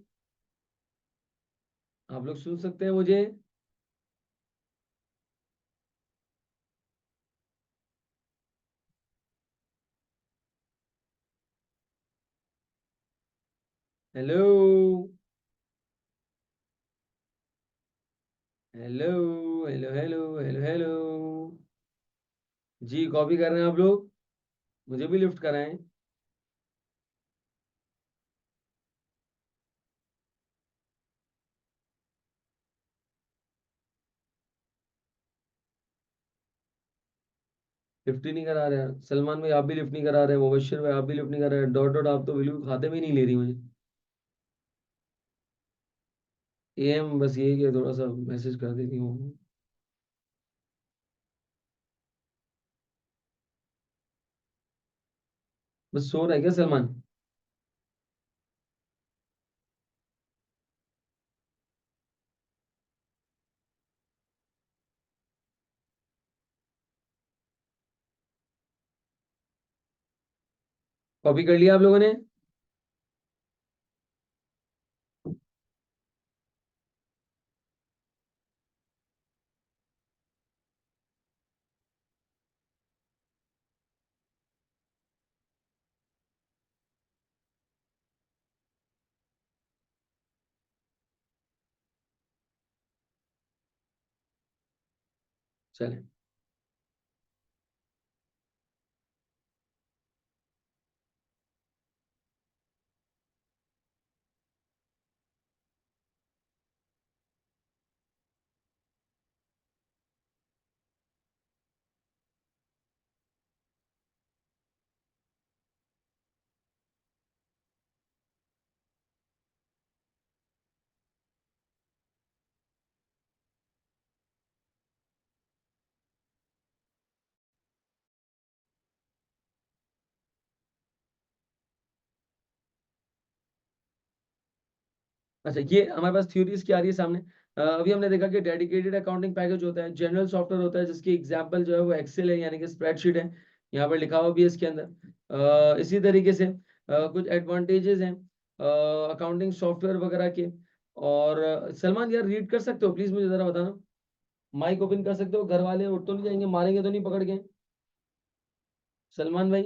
आप लोग सुन सकते हैं मुझे? Hello hello hello hello hello hello. जी कॉपी कर रहे हैं आप लोग? मुझे भी लिफ्ट कराएं। लिफ्ट ही नहीं करा रहे हैं। सलमान भाई आप भी लिफ्ट नहीं करा रहे हैं, मुबशिर भाई आप भी लिफ्ट नहीं करा रहे हैं, डॉट डॉट आप तो बिल्कुल खाते में ही नहीं ले रही मुझे। एम बस यही कि थोड़ा सा मैसेज कर देती हूँ। बस सो रहा है क्या सलमान? कॉपी कर लिया आप लोगों ने? चले। अच्छा, ये हमारे पास थ्योरीज क्या आ रही है सामने। अभी हमने देखा कि डेडिकेटेड अकाउंटिंग पैकेज होता है, जनरल सॉफ्टवेयर होता है जिसकी एग्जांपल जो है वो एक्सेल है, यानी कि स्प्रेडशीट है, यहाँ पर लिखा हुआ भी है इसके अंदर। इसी तरीके से कुछ एडवांटेजेस हैं अकाउंटिंग सॉफ्टवेयर वगैरह के। और सलमान यार रीड कर सकते हो प्लीज, मुझे जरा बताना। माइक ओपन कर सकते हो, घर वाले उठ तो नहीं जाएंगे, मारेंगे तो नहीं पकड़ के? सलमान भाई,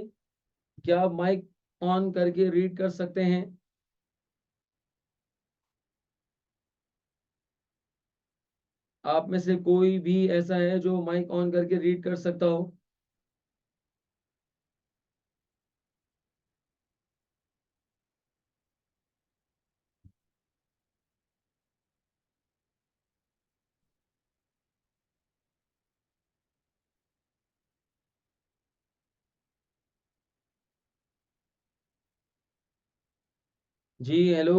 क्या आप माइक ऑन करके रीड कर सकते हैं? आप में से कोई भी ऐसा है जो माइक ऑन करके रीड कर सकता हो? जी हेलो।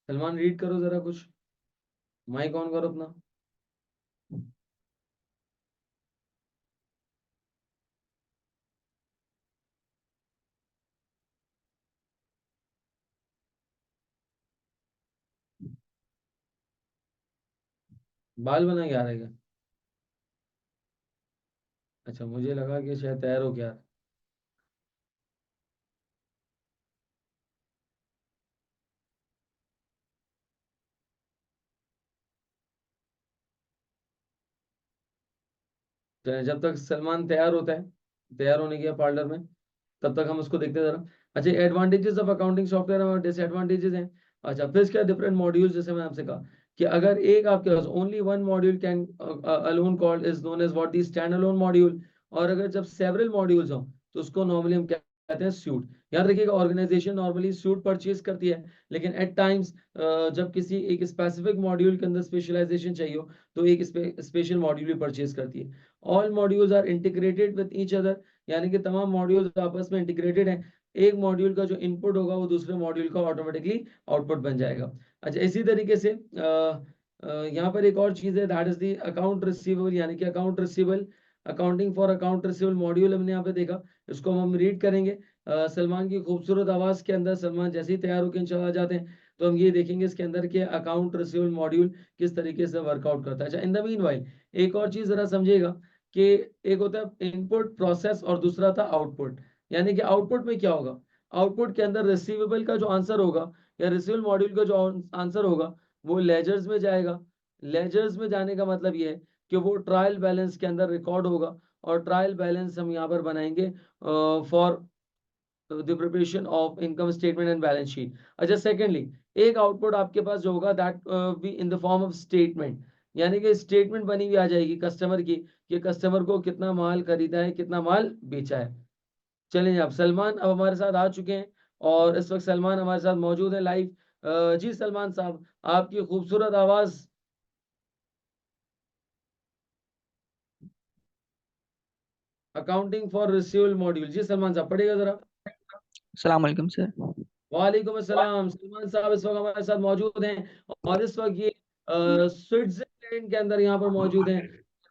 सलमान रीड करो जरा कुछ, माइक ऑन करो अपना। बाल बना के आ रहा है क्या? अच्छा, मुझे लगा कि शायद तैयार हो गया। चलिए, जब तक सलमान तैयार होता है, तैयार होने गया पार्लर में, तब तक हम उसको देखते हैं जरा। अच्छा, एडवांटेजेस ऑफ अकाउंटिंग सॉफ्टवेयर और डिसएडवांटेजेस हैं। अच्छा, फिर क्या डिफरेंट मॉड्यूल्स, जैसे मैंने आपसे कहा कि अगर एक आपके पास only one module can alone called is known as what the stand alone module. और अगर जब सेवरल मॉड्यूल्स हो तो उसको नॉर्मली हम क्या कहते हैं, सूट। याद रखिएगा, ऑर्गेनाइजेशन नॉर्मली सूट परचेज करती है, लेकिन एट टाइम्स जब किसी एक स्पेसिफिक मॉड्यूल के अंदर स्पेशलाइजेशन चाहिए हो तो एक स्पेशल मॉड्यूल भी परचेज करती है। All modules are integrated with each other, यानी कि तमाम मॉड्यूल्स आपस में इंटीग्रेटेड हैं। एक मॉड्यूल का जो इनपुट होगा वो दूसरे मॉड्यूल का ऑटोमेटिकली आउटपुट बन जाएगा। अच्छा, इसी तरीके से यहाँ पर एक और चीज है, that is the account receivable, यानी कि account receivable, accounting for account receivable module हमने यहाँ पे देखा। इसको हम रीड करेंगे। सलमान की खूबसूरत आवाज के अंदर सलमान जैसे ही तैयार होकर इंशाल्लाह जाते हैं तो हम ये देखेंगे इसके अंदर के अकाउंट रिसीवेबल मॉड्यूल किस तरीके से वर्कआउट करता है। अच्छा, इन द मीन वाइल एक और चीज जरा समझिएगा कि एक होता है इनपुट प्रोसेस और दूसरा था आउटपुट। यानी कि आउटपुट में क्या होगा, आउटपुट के अंदर रिसीवेबल का जो आंसर होगा या रिसीवेबल मॉड्यूल का जो आंसर होगा वो लेजर्स में जाएगा। लेजर्स में जाने का मतलब ये है कि वो ट्रायल बैलेंस के अंदर रिकॉर्ड होगा, और ट्रायल बैलेंस हम यहाँ पर बनाएंगे for the preparation of income statement and balance sheet. अच्छा, सेकेंडली एक आउटपुट आपके पास जो होगा that be in the form of statement, यानी कि स्टेटमेंट बनी हुई आ जाएगी कस्टमर की कि कस्टमर को कितना माल खरीदा है, कितना माल बेचा है। चलिए, अब सलमान अब हमारे साथ आ चुके हैं और इस वक्त सलमान हमारे साथ मौजूद है लाइव। जी सलमान साहब, आपकी खूबसूरत आवाज। अकाउंटिंग फॉर रिसीवेबल मॉड्यूल, जी सलमान साहब पढ़िएगा जरा। अस्सलाम वालेकुम सर। वालेकुम अस्सलाम। सलमान साहब इस वक्त हमारे साथ मौजूद हैं और इस वक्त ये स्विट्जरलैंड के अंदर यहाँ पर मौजूद हैं,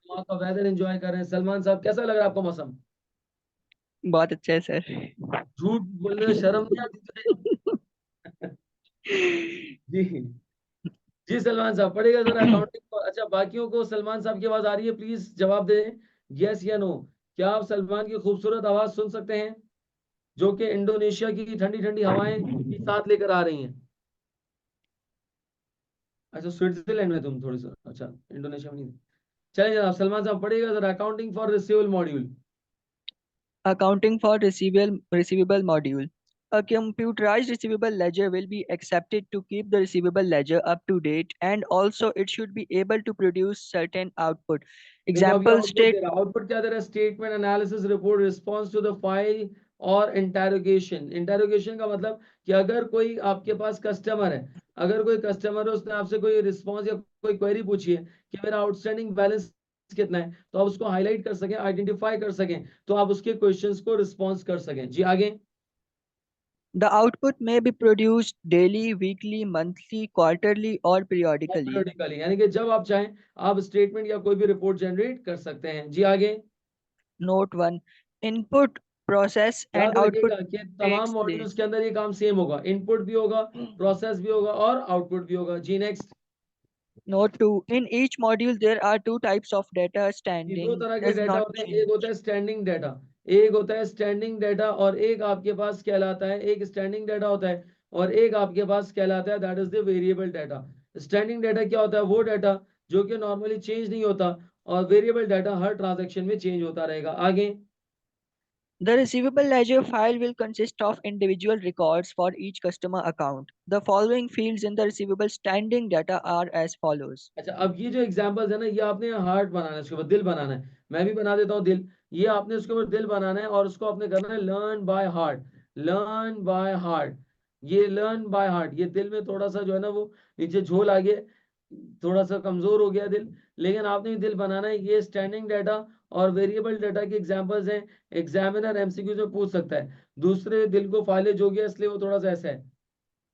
वहाँ का वेदर एंजॉय कर रहे हैं। सलमान साहब, कैसा लग रहा है आपको मौसम? बहुत अच्छा है सर। झूठ बोलने में शर्म नहीं आती तुझे? जी जी सलमान साहब, पढ़ेगा जरा अकाउंटिंग। अच्छा, बाकियों को सलमान साहब की आवाज आ रही है, प्लीज जवाब दें, यस या नो। क्या आप सलमान की खूबसूरत आवाज सुन सकते हैं जो कि इंडोनेशिया की ठंडी ठंडी हवाएं भी साथ लेकर आ रही हैं? अच्छा, स्विट्जरलैंड में तुम थोड़ी सा, अच्छा इंडोनेशिया में नहीं। चलिए जनाब, सलमान साहब पढ़िएगा जरा accounting for receivable module. Accounting for receivable module. A computerized receivable ledger will be accepted to keep the receivable ledger up to date, and also it should be able to produce certain output. देखो, अभी Example output state दे रहा है, output क्या दे रहा है? Statement, analysis report, response to the file और interrogation. Interrogation का मतलब कि अगर कोई आपके पास कस्टमर है, अगर कोई कस्टमर है, उसने आपसे कोई रिस्पॉन्स या कोई क्वेरी पूछी है कि मेरा आउटस्टैंडिंग बैलेंस कितना है, तो आप उसको हाईलाइट कर सकें, आइडेंटिफाई कर सकें, तो आप उसके क्वेश्चंस को रिस्पॉन्स कर सकें। जी आगे। The output may be produced daily, weekly, monthly, quarterly, or periodically. periodically, यानी कि जब आप चाहें आप स्टेटमेंट या कोई भी रिपोर्ट जनरेट कर सकते हैं। जी आगे। Note 1. Input, process, and याद output रखिएगा कि तमाम takes मॉड्यूल्स place. के अंदर ये काम सेम होगा, इनपुट भी होगा, प्रोसेस भी होगा और आउटपुट भी होगा। जी next. Note 2. In each module, there are two types of data: ये दो standing तरह के does डाटा not होते हैं, एक होता change. है स्टैंडिंग डाटा, एक होता है स्टैंडिंग डाटा, और एक आपके पास कहलाता है, एक स्टैंडिंग डाटा होता है और एक आपके पास कहलाता है that is the variable data. Standing data क्या होता है? वो डाटा जो कि नॉर्मली चेंज नहीं होता, और वेरिएबल डाटा हर ट्रांजैक्शन में चेंज होता रहेगा। आगे। The receivable ledger file will consist of individual records for each customer account. The following fields in the receivable standing data are as follows. अच्छा, अब ये जो एग्जांपल्स है ना, ये आपने हार्ट बनाना है, इसके ऊपर दिल बनाना है। मैं भी बना देता हूँ दिल। ये आपने उसके ऊपर दिल बनाना है और उसको आपने करना है learn by heart. Learn by heart, ये लर्न बाय हार्ट, ये दिल में थोड़ा सा जो है ना वो नीचे झोल आ गया, थोड़ा सा कमजोर हो गया दिल, लेकिन आपने ये दिल बनाना है। ये स्टैंडिंग डाटा और वेरिएबल डाटा के एग्जांपल्स हैं। एग्जामिनर एमसीक्यू में पूछ सकता है। दूसरे दिल को फाइलेज हो गया, इसलिए वो थोड़ा सा ऐसा है।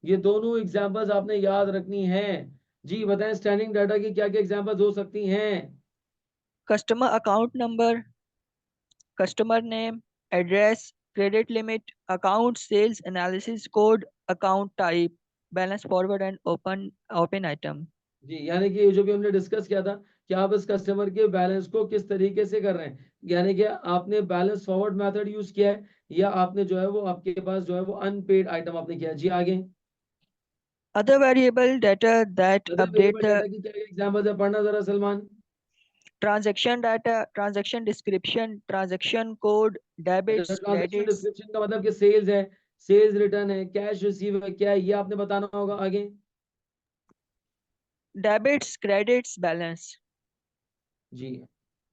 ये दोनों एग्जांपल्स आपने याद रखनी है। जी बताएं, स्टैंडिंग डाटा की क्या क्या एग्जांपल्स हो सकती हैं? Customer account number, customer name, address, credit limit, account sales analysis code, account type, balance forward and open item. जी, यानी कि ये जो भी हमने डिस्कस किया था कि आप इस कस्टमर के बैलेंस को किस तरीके से कर रहे हैं, यानी कि आपने बैलेंस फॉरवर्ड मेथड यूज किया है या आपने जो है वो आपके पास जो है वो अनपेड आइटम आपने किया है। जी आगे। Other variable data that other update variable the data की क्या क्या एग्जांपल्स है? पढ़ना जरा Salman. transaction data, transaction description, transaction code, अच्छा, debits, ट्रांजैक्शन credits, डिस्क्रिप्शन का मतलब कि सेल्स है, सेल्स रिटर्न है, कैश रिसीव है, क्या है, ये आपने बताना होगा। आगे। debits, credits, balance. जी,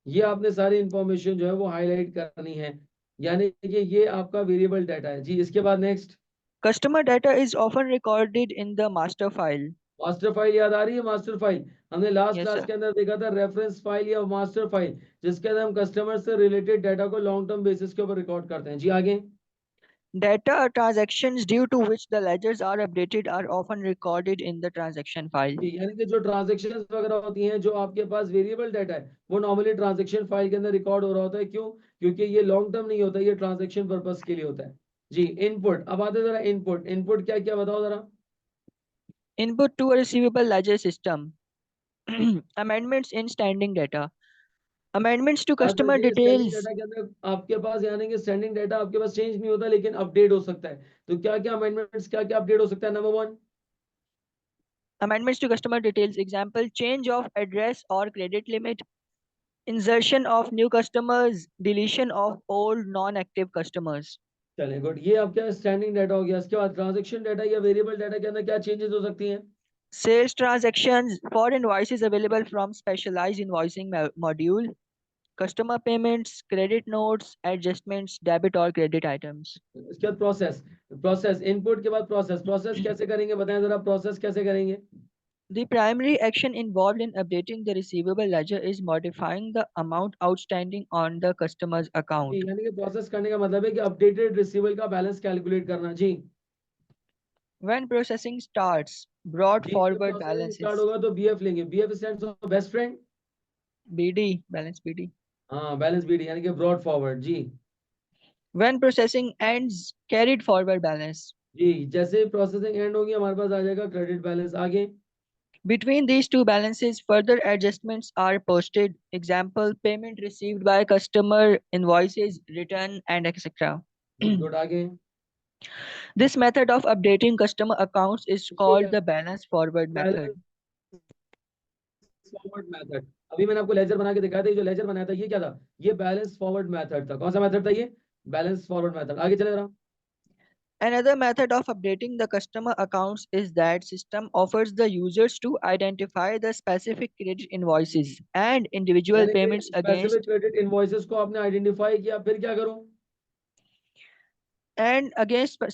ये आपने सारी इंफॉर्मेशन जो है वो हाईलाइट करनी है, यानी कि ये आपका वेरिएबल डाटा है। जी इसके बाद next. Customer data is often recorded in the master file. Master file याद आ रही है? मास्टर फाइल हमने लास्ट Yes, क्लास sir. के अंदर देखा था, रेफरेंस फाइल या मास्टर फाइल, जिसके अंदर हम कस्टमर से रिलेटेड डाटा को लॉन्ग टर्म बेसिस के ऊपर रिकॉर्ड करते हैं। जी आगे। Data or transactions due to which the ledgers are updated are often recorded in the transaction file. जी, यानी कि जो ट्रांजेक्शन वगैरह होती हैं, जो आपके पास वेरिएबल डाटा है, वो नॉर्मली ट्रांजेक्शन फाइल के अंदर रिकॉर्ड हो रहा होता है। क्यों? क्योंकि ये लॉन्ग टर्म नहीं होता, ये ट्रांजेक्शन पर्पस के लिए होता है। जी इनपुट, अब आते जरा इनपुट। इनपुट क्या क्या बताओ जरा। Input to a receivable ledger system. Amendments in standing data. Amendments to याद customer रखिएगा स्टैंडिंग details. डाटा के अंदर आपके पास, यानी कि स्टैंडिंग डाटा आपके पास चेंज नहीं होता लेकिन अपडेट हो सकता है। तो क्या क्या अमेंडमेंट्स, क्या क्या अपडेट हो सकता है? Number one. Amendments to customer details. Example: change of address or credit limit. Insertion of new customers. Deletion of old non-active customers. चलें गुड, ये आपका स्टैंडिंग डाटा हो गया। इसके बाद ट्रांजेक्शन डाटा या वेरिएबल डाटा के अंदर क्या चेंजेस हो सकती हैं? Sales transactions for invoices available from specialized invoicing module. Customer payments, credit notes, adjustments, debit or credit items. इसके बाद प्रोसेस। प्रोसेस इनपुट के बाद प्रोसेस, प्रोसेस कैसे करेंगे बताएं जरा, प्रोसेस कैसे करेंगे? The primary action involved in updating the receivable ledger is modifying the amount outstanding on the customer's ji, account. यानी कि प्रोसेस करने का मतलब है कि अपडेटेड रिसीवेबल का बैलेंस कैलकुलेट करना। जी। When processing starts, brought जी जब forward प्रोसेसिंग स्टार्ट balances. होगा तो बीएफ लेंगे। BF stands for best friend. BD, balance BD. हाँ, बैलेंस बीडी यानी कि ब्रॉड फॉरवर्ड। जी। When processing ends, carried forward balance. जी, जैसे ही प्रोसेसिंग एंड होगी हमारे पास आ जाएगा क्रेडिट बैलेंस। आगे। Between these two balances, further adjustments are posted. Example: payment received by customer, invoices, return, and etc. Good good, आगे। This method of updating customer accounts is इसको called क्या? the balance forward method. Balance forward method. अभी मैंने आपको laser बना के दिखाया था, ये जो लेजर बनाया था ये क्या था? ये बैलेंस फॉरवर्ड मेथड था। कौन सा मेथड था ये? Balance forward method. आगे चले रहा। Another method of updating the customer accounts is that system offers the users to identify the specific credit invoices and individual यानी कि payments specific against credit invoices को आपने आइडेंटिफाई किया, फिर क्या करूं?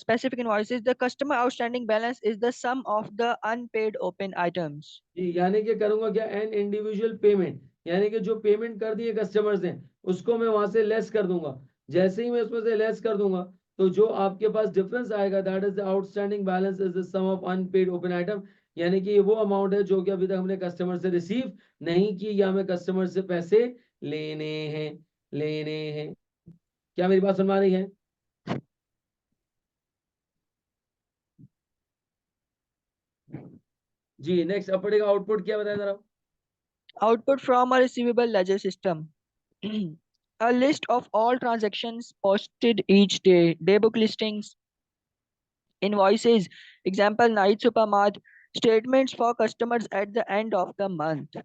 specific invoices. The customer outstanding balance is the sum of the unpaid open items. जी, यानी कि करूंगा क्या? एन इंडिविजुअल पेमेंट, यानी कि जो पेमेंट कर दिए कस्टमर्स ने उसको मैं वहां से लेस कर दूंगा। जैसे ही मैं उसमें से लेस कर दूंगा तो जो आपके पास डिफरेंस आएगा that is the outstanding balance is the sum of unpaid open item, यानी कि ये वो अमाउंट है जो कि अभी तक हमने कस्टमर से रिसीव नहीं की या हमें कस्टमर से पैसे लेने हैं, लेने हैं। क्या मेरी बात सुन पा रही है? जी नेक्स्ट अब पड़ेगा आउटपुट, क्या बताया जरा? Output from a receivable ledger system. A list of all transactions posted each day, daybook listings, invoices, example night supermart, statements for customers at the end of the month.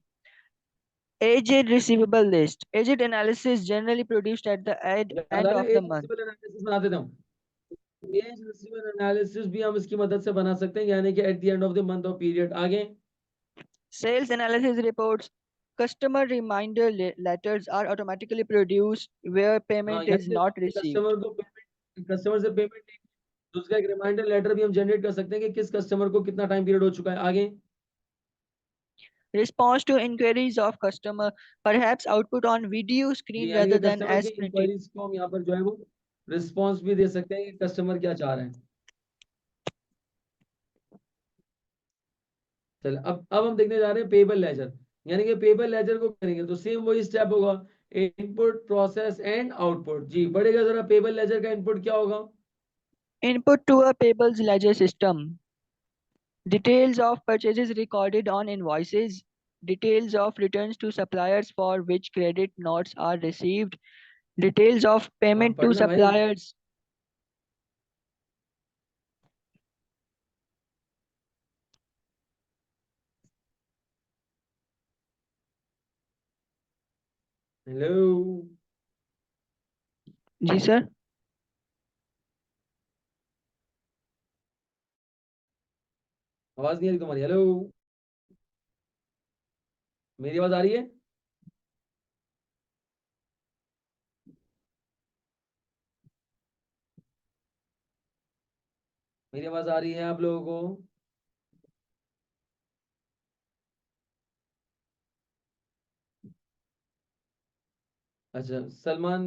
Aged receivable list. Aged analysis generally produced at the याद end आ रहा of है, the as month. Receivable analysis बनाते थे हम। As receivable analysis भी हम इसकी मदद से बना सकते हैं, यानी कि at the end of the month और पीरियड। आगे Sales analysis reports. Customer reminder letters are automatically produced where हाँ, payment यानी is कि not received. कस्टमर से पेमेंट नहीं, तो उसका एक रिमाइंडर लेटर भी हम जनरेट कर सकते हैं कि किस कस्टमर को कितना टाइम पीरियड हो चुका है। आगे Response to inquiries of customer, perhaps output on video ji, screen यानी कि rather than कस्टमर की as printed. इंक्वायरीज को हम यहाँ पर जो है वो रिस्पॉन्स भी दे सकते हैं कि कस्टमर क्या चाह रहे हैं। चल अब हम देखने जा रहे हैं पेबल लेजर, यानी कि पेबल लेजर को करेंगे तो सेम वही स्टेप होगा, इनपुट प्रोसेस एंड आउटपुट। जी बढ़ेगा जरा, पेबल लेजर का इनपुट क्या होगा? Input to a payables ledger system. Details of purchases recorded on invoices. Details of returns to suppliers for which credit notes are received. Details of हाँ payment to पढ़ना भाई। suppliers. Hello, जी sir. आवाज नहीं आ रही तुम्हारी? Hello, मेरी आवाज आ रही है? मेरी आवाज आ रही है आप लोगों को? अच्छा सलमान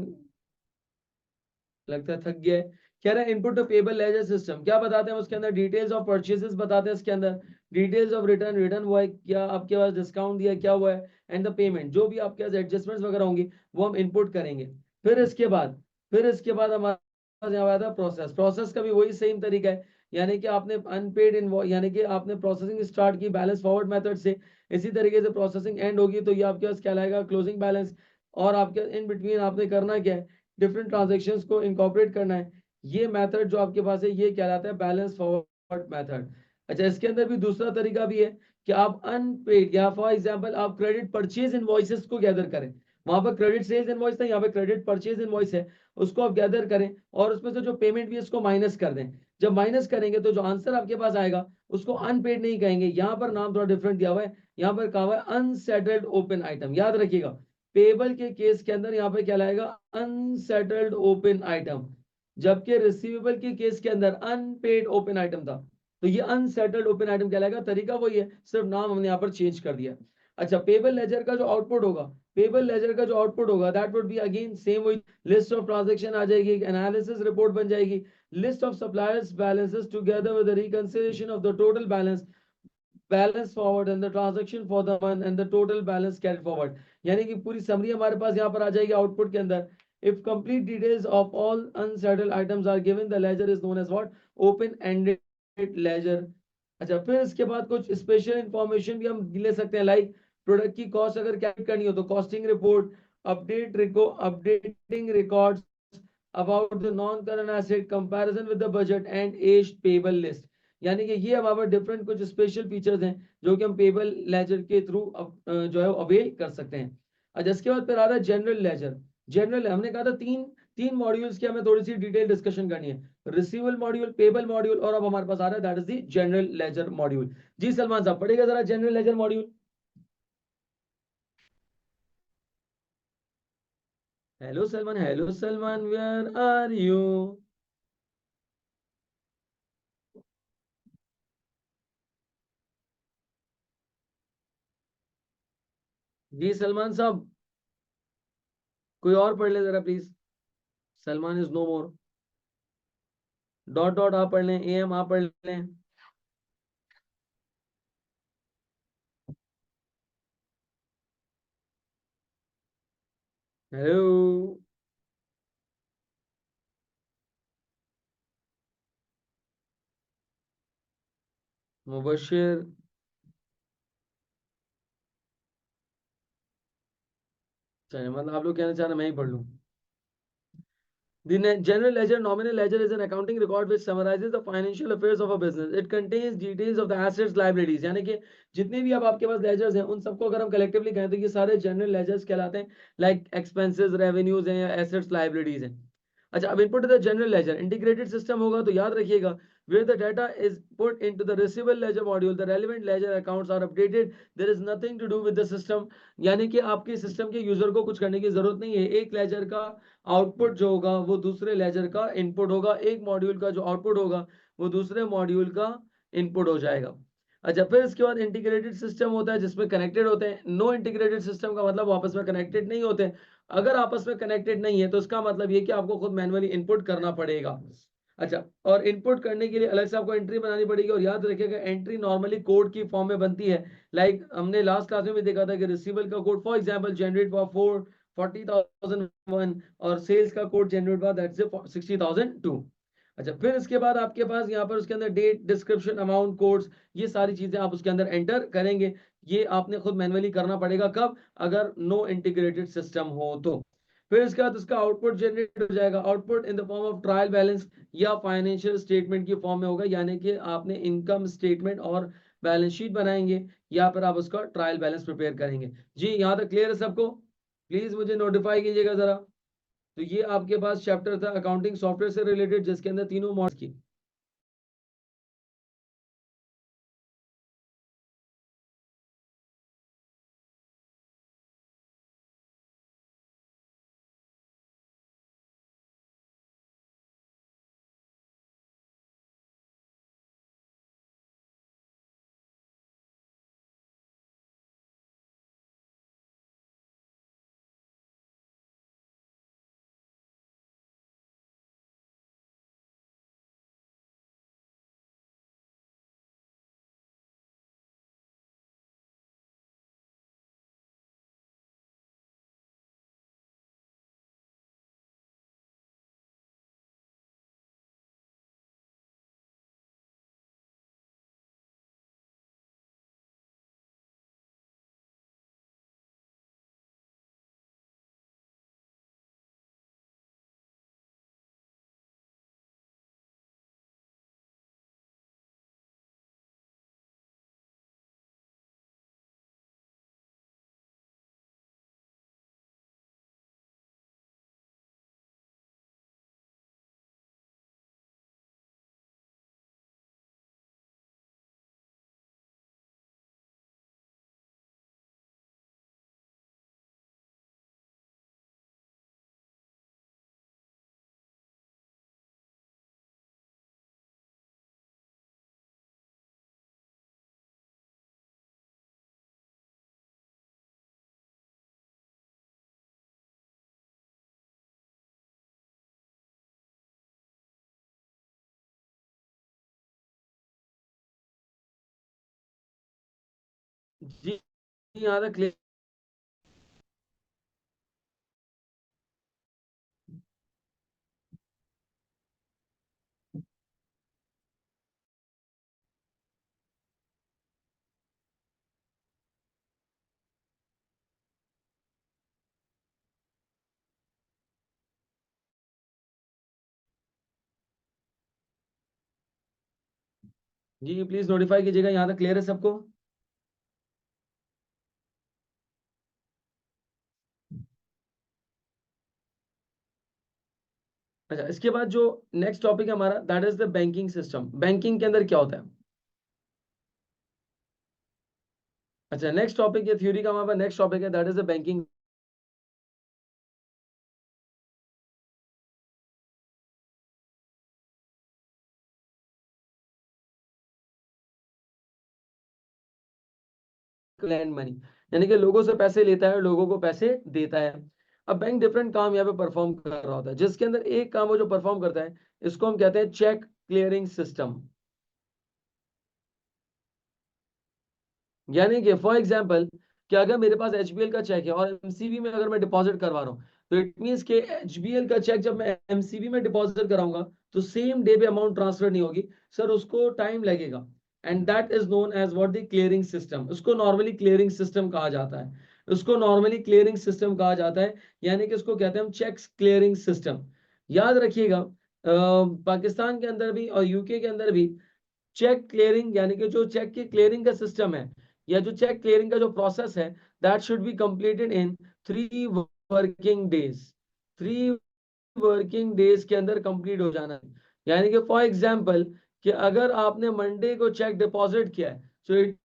लगता है थक गया है। कह रहा है input to payable ledger system क्या बताते हैं उसके अंदर? डिटेल्स ऑफ परचेसेस बताते हैं इसके अंदर, डिटेल्स ऑफ रिटर्न, रिटर्न हुआ है क्या, आपके पास डिस्काउंट दिया क्या हुआ है, एंड द पेमेंट, जो भी आपके पास एडजस्टमेंट्स वगैरह होंगी वो हम इनपुट करेंगे। फिर इसके बाद हमारे पास यहाँ आता है प्रोसेस। प्रोसेस का भी वही सेम तरीका है, यानी कि आपने अनपेड इनवॉइस, यानी कि आपने प्रोसेसिंग स्टार्ट की बैलेंस फॉरवर्ड मेथड से, इसी तरीके से प्रोसेसिंग एंड होगी तो ये आपके पास कहलाएगा क्लोजिंग बैलेंस। और आपके इन बिटवीन आपने करना क्या है, डिफरेंट ट्रांजेक्शन्स को इनकॉर्पोरेट करना है। ये मेथड जो आपके पास है ये कहलाता है बैलेंस फॉरवर्ड मेथड। अच्छा इसके अंदर भी दूसरा तरीका भी है कि आप अनपेड या फॉर एग्जांपल आप क्रेडिट परचेज इनवॉइसेस को गैदर करें। वहां पर क्रेडिट सेल्स इनवॉइस था, यहाँ पे क्रेडिट परचेज इनवॉइस है, उसको आप गैदर करें और उसमें से जो पेमेंट भी है उसको माइनस कर दें। जब माइनस करेंगे तो जो आंसर आपके पास आएगा उसको अनपेड नहीं कहेंगे, यहाँ पर नाम थोड़ा डिफरेंट दिया हुआ है, यहाँ पर कहा हुआ है अनसेटल्ड ओपन आइटम। याद रखिएगा पेबल के केस के अंदर यहाँ पे क्या लाएगा, अनसेटल्ड ओपन आइटम, जबकि रिसीवेबल के केस के अंदर अनपेड ओपन आइटम था। तो ये अनसेटल्ड ओपन आइटम कहलाएगा, तरीका वही है, सिर्फ नाम हमने यहाँ पर चेंज कर दिया। अच्छा पेबल लेजर का जो आउटपुट होगा, पेबल लेजर का जो आउटपुट होगा that would be again same वही, लिस्ट ऑफ ट्रांजैक्शन आ जाएगी, एनालिसिस रिपोर्ट बन जाएगी, list of suppliers balances together with the reconciliation of the total balance, balance forward and the transaction for the month and the total balance carried forward. यानी कि पूरी summary हमारे पास यहाँ पर आ जाएगी आउटपुट के अंदर। If complete details of all unsettled items are given the ledger is known as what, open ended ledger. अच्छा फिर इसके बाद कुछ स्पेशल इंफॉर्मेशन भी हम ले सकते हैं, लाइक प्रोडक्ट की कॉस्ट अगर कैलकुलेट करनी हो तो costing report, updating records about the non current asset, comparison with the budget and aged payable list. यानी कि ये हमारे डिफरेंट कुछ स्पेशल फीचर्स हैं जो कि हम पेबल लेजर के थ्रू जो है अवेल कर सकते हैं। अच्छा इसके बाद फिर आ रहा है जनरल लेजर। जनरल हमने कहा था तीन तीन मॉड्यूल्स की हमें थोड़ी सी डिटेल डिस्कशन करनी है, रिसीवेबल मॉड्यूल, पेबल मॉड्यूल, और अब हमारे पास आ रहा है that is the general ledger module. जी सलमान साहब पढ़ेगा जरा general ledger module. Hello Salman where are you? जी सलमान साहब कोई और पढ़ ले जरा please, Salman is no more. Dot dot आप पढ़ लें, AM आप पढ़ लें। हेलो मुबशिर, चलिए मतलब आप लोग कहना चाह रहे हैं मैं ही पढ़ लूँ। The general ledger, nominal ledger is an accounting record which summarizes the financial affairs of a business. It contains details of the assets, liabilities. यानी कि जितने भी अब आपके पास ledgers हैं, उन सबको अगर हम collectively कहें तो ये सारे general ledgers कहलाते हैं, like expenses, revenues हैं या assets, liabilities हैं। अच्छा, अब input to the general ledger, integrated system होगा तो याद रखिएगा, where the data is put into the receivable ledger module, the relevant ledger accounts are updated. There is nothing to do with the system. यानी कि आपके system के user को कुछ करने की जरूरत नहीं है। एक लेजर का आउटपुट जो होगा वो दूसरे लेजर का इनपुट होगा, एक मॉड्यूल का जो आउटपुट होगा वो दूसरे मॉड्यूल का इनपुट हो जाएगा। अच्छा, फिर इसके बाद इंटीग्रेटेड सिस्टम होता है जिसमें कनेक्टेड होते हैं। नो इंटीग्रेटेड सिस्टम का मतलब आपस में कनेक्टेड नहीं होते। अगर आपस में कनेक्टेड नहीं है तो इसका मतलब ये कि आपको खुद मैन्युअली इनपुट करना पड़ेगा। अच्छा, और इनपुट करने के लिए अलग से आपको एंट्री बनानी पड़ेगी। और याद रखिएगा एंट्री नॉर्मली कोड की फॉर्म में बनती है। लाइक हमने लास्ट क्लास में भी देखा था कि रिसीवेबल का code for example generate for 40,001 और सेल्स का कोड जनरेट हुआ दैट्स 60,002। अच्छा, फिर इसके बाद आपके पास यहाँ पर उसके अंदर डेट, डिस्क्रिप्शन, अमाउंट, कोड्स, ये सारी चीजें आप उसके अंदर एंटर करेंगे। ये आपने खुद मैन्युअली करना पड़ेगा। कब? अगर नो इंटीग्रेटेड सिस्टम हो तो। फिर इसके बाद उसका आउटपुट जनरेट हो जाएगा। Output in the form of trial balance या फाइनेंशियल स्टेटमेंट की फॉर्म में होगा, यानी कि आपने इनकम स्टेटमेंट और बैलेंस शीट बनाएंगे या फिर आप उसका ट्रायल बैलेंस प्रिपेयर करेंगे। जी, यहाँ तक क्लियर है सबको? प्लीज मुझे नोटिफाई कीजिएगा जरा। तो ये आपके पास चैप्टर था अकाउंटिंग सॉफ्टवेयर से रिलेटेड जिसके अंदर तीनों मॉड्यूल्स की। जी, यहाँ तक क्लियर। जी प्लीज नोटिफाई कीजिएगा यहाँ तक क्लियर है सबको। अच्छा, इसके बाद जो नेक्स्ट टॉपिक है हमारा that is the banking system. Banking के अंदर क्या होता है? अच्छा, नेक्स्ट टॉपिक ये थ्योरी का हमारा नेक्स्ट टॉपिक है that is the banking land money, यानी कि लोगों से पैसे लेता है और लोगों को पैसे देता है। अब बैंक डिफरेंट काम यहाँ पे परफॉर्म कर रहा होता है, जिसके अंदर एक काम वो जो परफॉर्म करता है इसको हम कहते हैं चेक क्लियरिंग सिस्टम। यानी कि फॉर एग्जांपल कि अगर मेरे पास एचबीएल का चेक है और एमसीबी में अगर मैं डिपॉजिट करवा रहा हूँ, तो इट मींस कि एचबीएल का चेक जब मैं एमसीबी में डिपॉजिट कराऊंगा तो सेम डे पे अमाउंट ट्रांसफर नहीं होगी सर, उसको टाइम लगेगा। And that is known as what the clearing system. उसको नॉर्मली क्लियरिंग सिस्टम कहा जाता है। उसको नॉर्मली क्लियरिंग सिस्टम कहा जाता है, यानी कि उसको कहते हैं हम चेक्स क्लियरिंग सिस्टम। याद रखिएगा, पाकिस्तान के अंदर भी और यूके के अंदर भी चेक क्लियरिंग यानी कि जो चेक की क्लियरिंग का सिस्टम है या जो चेक क्लियरिंग का जो प्रोसेस है, that should be completed in 3 working days. 3 working days के अंदर कंप्लीट हो जाना है। यानी कि फॉर एग्जांपल कि अगर आपने मंडे को चेक डिपॉजिट किया है, सो इट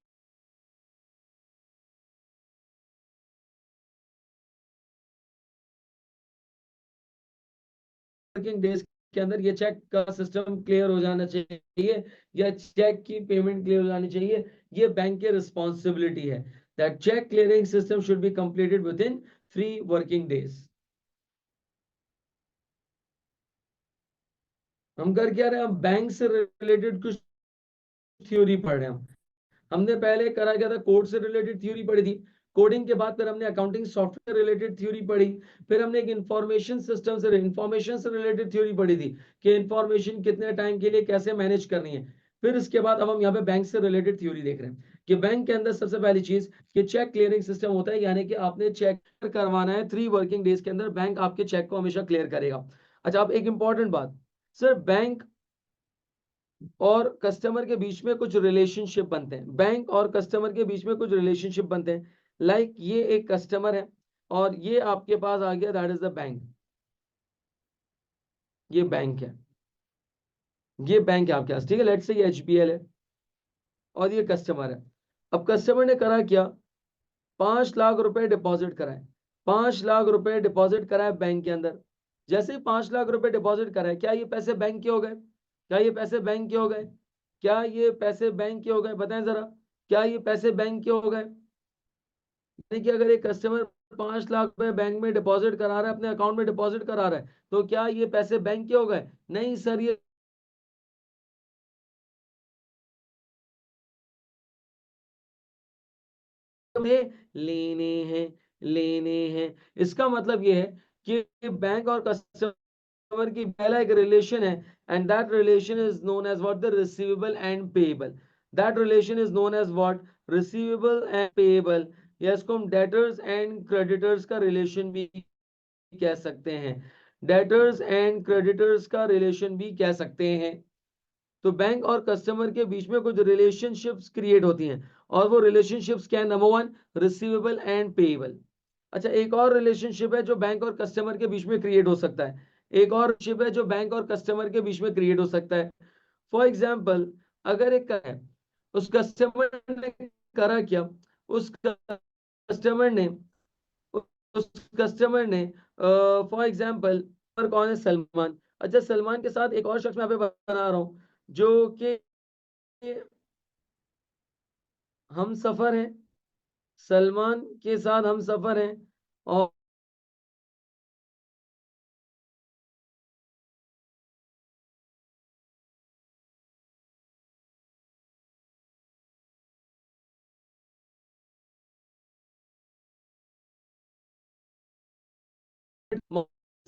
वर्किंग डेज के अंदर ये चेक का सिस्टम क्लियर हो जाना चाहिए या चेक की पेमेंट क्लियर हो जानी चाहिए। ये बैंक की रिस्पॉन्सिबिलिटी है। That cheque clearing system should be completed with in 3 working days. हम कर क्या रहे हैं, हम बैंक से रिलेटेड कुछ थ्योरी पढ़ रहे हैं। हमने पहले करा गया था, कोड से रिलेटेड थ्योरी पढ़ी थी। कोडिंग के बाद फिर हमने अकाउंटिंग सॉफ्टवेयर रिलेटेड थ्योरी पढ़ी। फिर हमने एक इंफॉर्मेशन से रिलेटेड थ्योरी पढ़ी थी कि इंफॉर्मेशन कितने टाइम के लिए कैसे मैनेज करनी है। फिर इसके बाद अब हम यहाँ पे बैंक से रिलेटेड थ्योरी देख रहे हैं कि बैंक के अंदर सबसे पहली चीज कि चेक क्लियरिंग सिस्टम होता है, यानी कि आपने चेक करवाना है 3 वर्किंग डेज के अंदर बैंक आपके चेक को हमेशा क्लियर करेगा। अच्छा, अब एक इंपॉर्टेंट बात, सर बैंक और कस्टमर के बीच में कुछ रिलेशनशिप बनते हैं। बैंक और कस्टमर के बीच में कुछ रिलेशनशिप बनते हैं। लाइक ये एक कस्टमर है और ये आपके पास आ गया, दैट इज द बैंक। ये बैंक है, ये बैंक है आपके पास, ठीक है। लेट्स से ये एचबीएल है और ये कस्टमर है। अब कस्टमर ने करा क्या, 5 लाख रुपए डिपॉजिट कराए। 5 लाख रुपए डिपॉजिट कराए बैंक के अंदर। जैसे ही 5 लाख रुपए डिपॉजिट कराए, क्या ये पैसे बैंक के हो गए? क्या ये पैसे बैंक के हो गए? क्या ये पैसे बैंक के हो गए? बताएं जरा, क्या ये पैसे बैंक के हो गए? यानी कि अगर एक कस्टमर 5 लाख रुपए बैंक में डिपॉजिट करा रहा है, अपने अकाउंट में डिपॉजिट करा रहा है, तो क्या ये पैसे बैंक के हो गए? नहीं सर, ये हमें लेने हैं। इसका मतलब ये है कि बैंक और कस्टमर की पहला एक रिलेशन है, and that relation is known as what, the receivable and payable. That relation is known as what, receivable and payable. या इसको हम डेटर्स एंड क्रेडिटर्स का रिलेशन भी कह सकते हैं। डेटर्स एंड क्रेडिटर्स का रिलेशन भी कह सकते हैं। तो बैंक और कस्टमर के बीच में कुछ रिलेशनशिप्स क्रिएट होती हैं, और वो रिलेशनशिप्स क्या है? Number 1, receivable and payable. अच्छा, एक और रिलेशनशिप है जो बैंक और कस्टमर के बीच में क्रिएट हो सकता है। एक और रिलेशनशिप है जो बैंक और कस्टमर के बीच में क्रिएट हो सकता है। फॉर एग्जाम्पल, अगर एक है, उस कस्टमर ने करा क्या, उस कस्टमर ने उस कस्टमर ने फॉर एग्जाम्पल, पर कौन है? सलमान। अच्छा, सलमान के साथ एक और शख्स मैं यहाँ पे बना रहा हूँ जो कि हम सफर हैं। सलमान के साथ हम सफर हैं और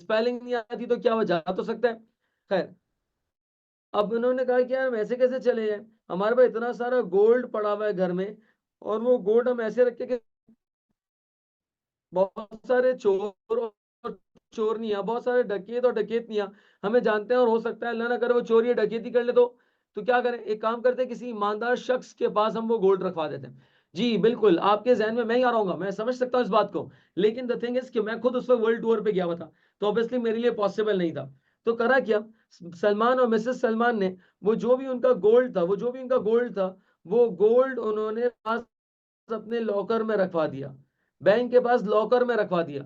स्पेलिंग नहीं आती तो क्या हो जा तो सकता है। खैर, अब उन्होंने कहा कि यार हम ऐसे कैसे चले जाए, हमारे पास इतना सारा गोल्ड पड़ा हुआ है घर में, और वो गोल्ड हम ऐसे रखे कि बहुत सारे चोर और चोरनियां, बहुत सारे डकैत और डकैतनियां हमें जानते हैं, और हो सकता है अल्लाह ना करे वो चोरी या डकैती कर ले, तो क्या करें? एक काम करते हैं, किसी ईमानदार शख्स के पास हम वो गोल्ड रखवा देते हैं। जी बिल्कुल, आपके जहन में मैं ही आ रहा हूँ, मैं समझ सकता हूँ इस बात को। लेकिन द थिंग इज कि मैं खुद उस वक्त वर्ल्ड टूर पे गया हुआ था, तो ऑब्वियसली मेरे लिए पॉसिबल नहीं था। तो करा क्या, सलमान और मिसेस सलमान ने वो जो भी उनका गोल्ड था, वो गोल्ड उन्होंने पास अपने लॉकर में रखवा दिया, बैंक के पास लॉकर में रखवा दिया,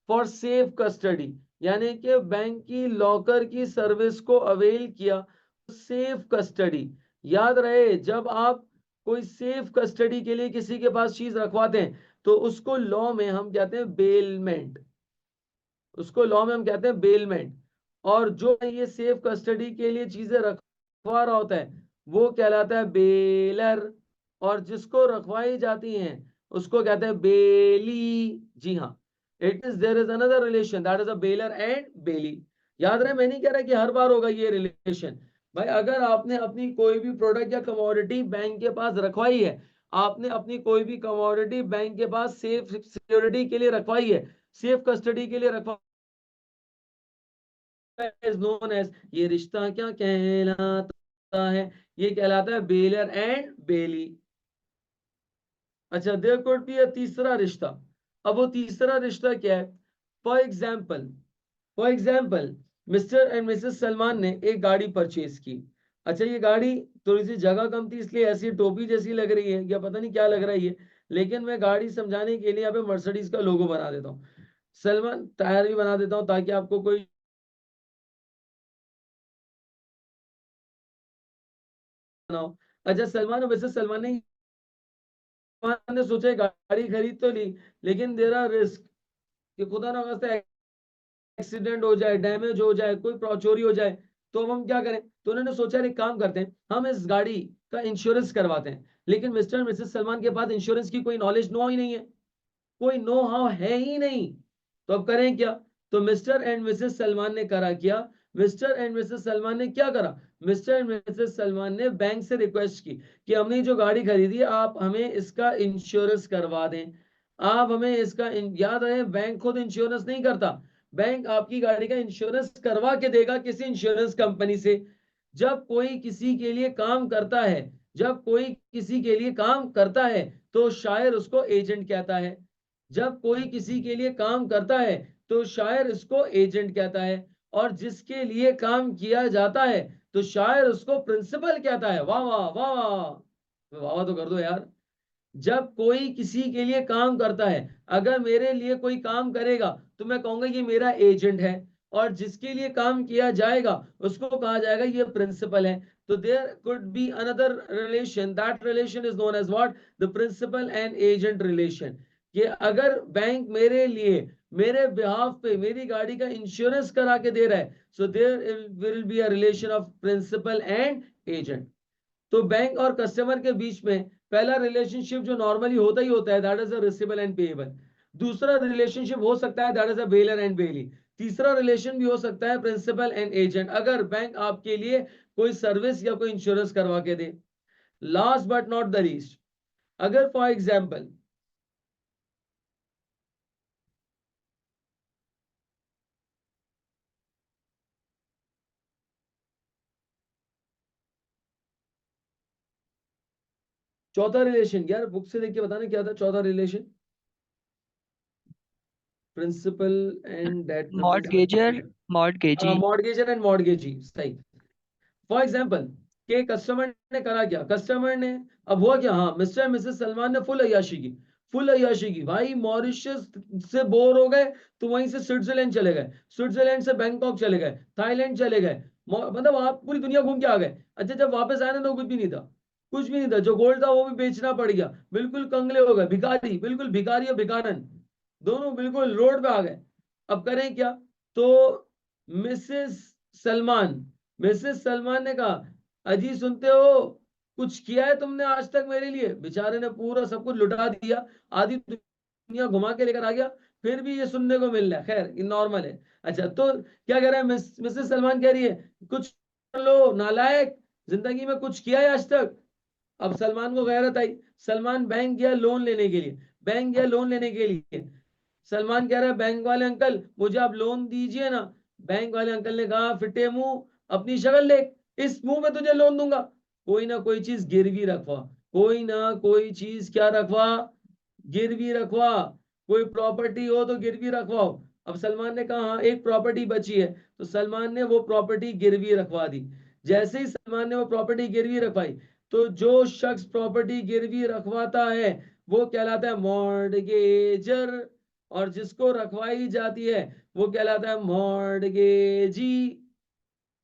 फॉर सेफ कस्टडी। यानी कि बैंक की लॉकर की सर्विस को अवेल किया, सेफ कस्टडी। याद रहे, जब आप कोई सेफ कस्टडी के लिए किसी के पास चीज रखवाते हैं, तो उसको लॉ में हम कहते हैं बेलमेंट। उसको लॉ में हम कहते हैं बेलमेंट। और जो ये सेफ कस्टडी के लिए चीजें रख रखवा रहा होता है वो कहलाता है बेलर, और जिसको रखवाई जाती हैं उसको कहते हैं बेली। जी हाँ, it is there is another relation that is a bailor and bailee. याद रहे, मैं नहीं कह रहा कि हर बार होगा ये रिलेशन। भाई अगर आपने अपनी कोई भी प्रोडक्ट या कमोडिटी बैंक के पास रखवाई है, आपने अपनी कोई भी कमोडिटी बैंक के पास सेफ सिक्योरिटी के लिए रखवाई है, सेफ कस्टडी के लिए रखवाई, इज नोन एज, ये रिश्ता क्या कहलाता है? ये कहलाता है बेलर एंड बेली। अच्छा, देयर कुड बी अ तीसरा रिश्ता। अब वो तीसरा रिश्ता क्या है? For example mister and Mrs Salman ने एक गाड़ी परचेज की। अच्छा, ये गाड़ी थोड़ी सी जगह कम थी इसलिए ऐसी टोपी जैसी लग रही है, या पता नहीं क्या लग रहा है ये, लेकिन मैं गाड़ी समझाने के लिए यहाँ पे मर्सिडीज का लोगो बना देता हूँ, सलमान टायर भी बना देता हूँ ताकि आपको कोई ना हो। अच्छा, सलमान और मिसेस सलमान ने सोचा गाड़ी खरीद तो ली, लेकिन देर आर रिस्क कि खुदा ना खास्ता एक्सीडेंट हो जाए, डैमेज हो जाए, कोई चोरी हो जाए, तो अब हम क्या करें? तो उन्होंने सोचा एक काम करते हैं, हम इस गाड़ी का इंश्योरेंस करवाते हैं। लेकिन मिस्टर और मिसेस सलमान के पास इंश्योरेंस की कोई नॉलेज नो ही नहीं है, कोई नो हाउ है ही नहीं। तो अब करें क्या? तो मिस्टर एंड मिसेस सलमान ने करा क्या? मिस्टर एंड मिसेस सलमान ने क्या करा? मिस्टर एंड मिसेस सलमान ने बैंक से रिक्वेस्ट की कि हमने जो गाड़ी खरीदी है आप हमें इसका इंश्योरेंस करवा दें, आप हमें इसका याद रहे, बैंक खुद इंश्योरेंस नहीं करता, बैंक आपकी गाड़ी का इंश्योरेंस करवा के देगा किसी इंश्योरेंस कंपनी से। जब कोई किसी के लिए काम करता है, जब कोई किसी के लिए काम करता है तो शायर उसको एजेंट कहता है। जब कोई किसी के लिए काम करता है तो शायर उसको एजेंट कहता है, और जिसके लिए काम किया जाता है तो शायर उसको प्रिंसिपल कहता है। वाह वाह वाह वाह, वाह तो कर दो यार। जब कोई किसी के लिए काम करता है, अगर मेरे लिए कोई काम करेगा तो मैं कहूंगा ये मेरा एजेंट है, और जिसके लिए काम किया जाएगा उसको कहा जाएगा ये प्रिंसिपल है। तो there could be another relation, that relation is known as what? The principal and agent relation. कि अगर बैंक मेरे लिए, मेरे बिहाफ पे मेरी गाड़ी का इंश्योरेंस करा के दे रहा है, so there will be a relation of principal and agent. तो बैंक और कस्टमर के बीच में पहला रिलेशनशिप जो नॉर्मली होता ही होता है, that is a receivable and payable. दूसरा रिलेशनशिप हो सकता है, that is a bailor and bailee. तीसरा रिलेशन भी हो सकता है प्रिंसिपल एंड एजेंट, अगर बैंक आपके लिए कोई सर्विस या कोई इंश्योरेंस करवा के दे। Last but not the least, अगर फॉर एग्जाम्पल चौथा रिलेशन, यार बुक से देख के बताना क्या था चौथा relation? Principal and debt Mortgager, mortgagee. Mortgager and mortgagee, सही। फॉर एग्जाम्पल के कस्टमर ने करा क्या? कस्टमर ने, अब हुआ क्या, हाँ, मिस्टर एंड मिसेस सलमान ने फुल अय्याशी की, फुल अय्याशी की। भाई मॉरिशस से बोर हो गए तो वहीं से स्विट्जरलैंड चले गए, स्विट्जरलैंड से बैंकॉक चले गए, थाईलैंड चले गए, मतलब आप पूरी दुनिया घूम के आ गए। अच्छा, जब वापस आए ना तो कुछ भी नहीं था, कुछ भी नहीं था, जो गोल्ड था वो भी बेचना पड़ गया, बिल्कुल कंगले हो गए, भिखारी, बिल्कुल भिखारी और भिखारन दोनों बिल्कुल रोड पे आ गए। अब करें क्या? तो मिसेस सलमान मिसेस सलमान ने कहा, अजी सुनते हो, कुछ किया है तुमने आज तक मेरे लिए? बेचारे ने पूरा सब कुछ लुटा दिया, आधी दुनिया घुमा के लेकर आ गया, फिर भी ये सुनने को मिल रहा है। खैर, ये नॉर्मल है। अच्छा, तो क्या कह रहा है मिसेस सलमान? कह रही है कुछ कर लो नालायक, जिंदगी में कुछ किया है आज तक? अब सलमान को गैरत आई, सलमान बैंक गया लोन लेने के लिए, बैंक गया लोन लेने के लिए। सलमान कह रहा है बैंक वाले अंकल मुझे आप लोन दीजिए ना। बैंक वाले अंकल ने कहा, फिटे मुंह अपनी शक्ल देख, इस मुंह में तुझे लोन दूंगा, कोई ना कोई चीज गिरवी रखवा, कोई ना कोई चीज क्या रखवा? गिरवी रखवा, कोई प्रॉपर्टी हो तो गिरवी रखवाओ। अब सलमान ने कहा हाँ एक प्रॉपर्टी बची है, तो सलमान ने वो प्रॉपर्टी गिरवी रखवा दी। जैसे ही सलमान ने वो प्रॉपर्टी गिरवी रखवाई, तो जो शख्स प्रॉपर्टी गिरवी रखवाता है वो कहलाता है मॉर्टगेजर, और जिसको रखवाई जाती है वो कहलाता है मॉर्टगेजी।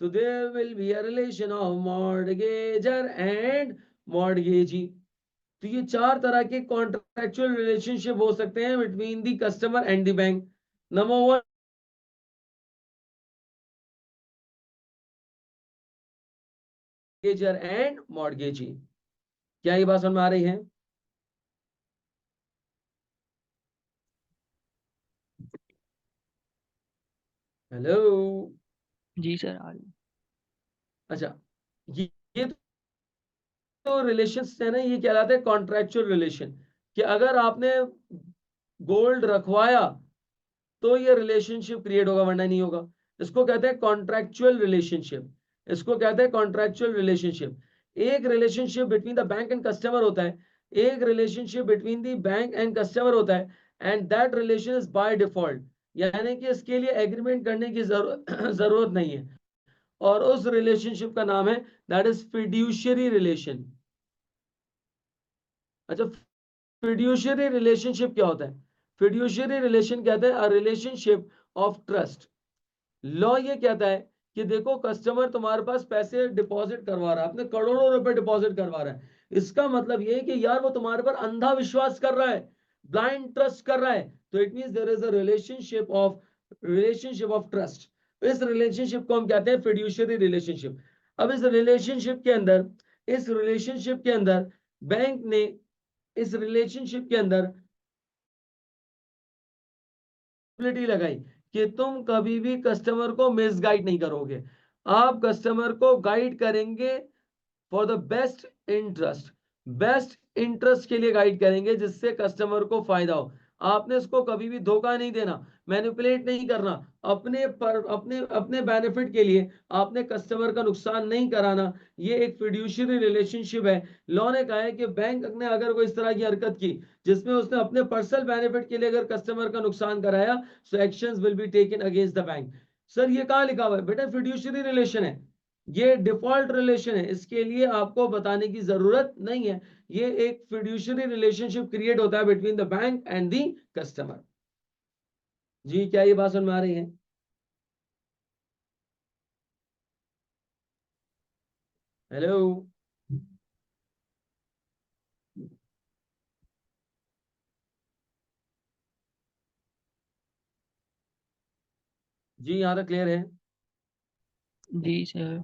तो there will be a relation of mortgager and mortgagee. तो ये चार तरह के कॉन्ट्रेक्चुअल रिलेशनशिप हो सकते हैं between the customer and the bank. Number one, mortgager and mortgagee। क्या ये बात समझ में आ रही है? हेलो। जी सर आ रही। अच्छा, ये तो रिलेशन है ना, ये कहलाते हैं कॉन्ट्रेक्चुअल रिलेशन, कि अगर आपने गोल्ड रखवाया तो ये रिलेशनशिप क्रिएट होगा, वरना नहीं होगा। इसको कहते हैं कॉन्ट्रैक्चुअल रिलेशनशिप। इसको कहते हैं कॉन्ट्रैक्चुअल रिलेशनशिप। एक relationship between the bank and customer होता है, एक relationship between the bank and customer होता है, and that relation is by default, यानी कि इसके लिए एग्रीमेंट करने की जरूरत नहीं है। और उस रिलेशनशिप का नाम है, दैट इज फिड्यूशियरी रिलेशन। अच्छा, फिड्यूशियरी रिलेशनशिप क्या होता है? फिड्यूशियरी रिलेशन कहते हैं अ रिलेशनशिप ऑफ ट्रस्ट। लॉ ये कहता है कि देखो, कस्टमर तुम्हारे पास पैसे डिपॉजिट करवा रहा है, अपने करोड़ों रुपए डिपॉजिट करवा रहा है। इसका मतलब ये है कि यार वो तुम्हारे पर अंधा विश्वास कर रहा है, ब्लाइंड ट्रस्ट कर रहा है। तो it means there is a relationship of trust. इस रिलेशनशिप को हम कहते हैं फिड्यूशियरी रिलेशनशिप। अब इस रिलेशनशिप के अंदर बैंक ने इस रिलेशनशिप के अंदर लगाई कि तुम कभी भी कस्टमर को मिसगाइड नहीं करोगे, आप कस्टमर को गाइड करेंगे फॉर द बेस्ट इंटरेस्ट के लिए गाइड करेंगे, जिससे कस्टमर को फायदा हो। आपने इसको कभी भी धोखा नहीं देना, मैनिपुलेट नहीं करना, अपने बेनिफिट के लिए आपने कस्टमर का नुकसान नहीं कराना। ये एक फिड्यूशियरी रिलेशनशिप है। लॉ ने कहा है कि बैंक ने अगर कोई इस तरह की हरकत की जिसमें उसने अपने पर्सनल बेनिफिट के लिए अगर कस्टमर का नुकसान कराया, so actions will be taken against the bank. Sir ये कहाँ लिखा हुआ है? बेटा फिड्यूशियरी रिलेशन है, ये डिफॉल्ट रिलेशन है, इसके लिए आपको बताने की जरूरत नहीं है। ये एक फिड्यूशियरी रिलेशनशिप क्रिएट होता है between the bank and the customer. जी, क्या ये बात समझ में आ रही है? हेलो। जी, यहाँ तक क्लियर है। जी सर।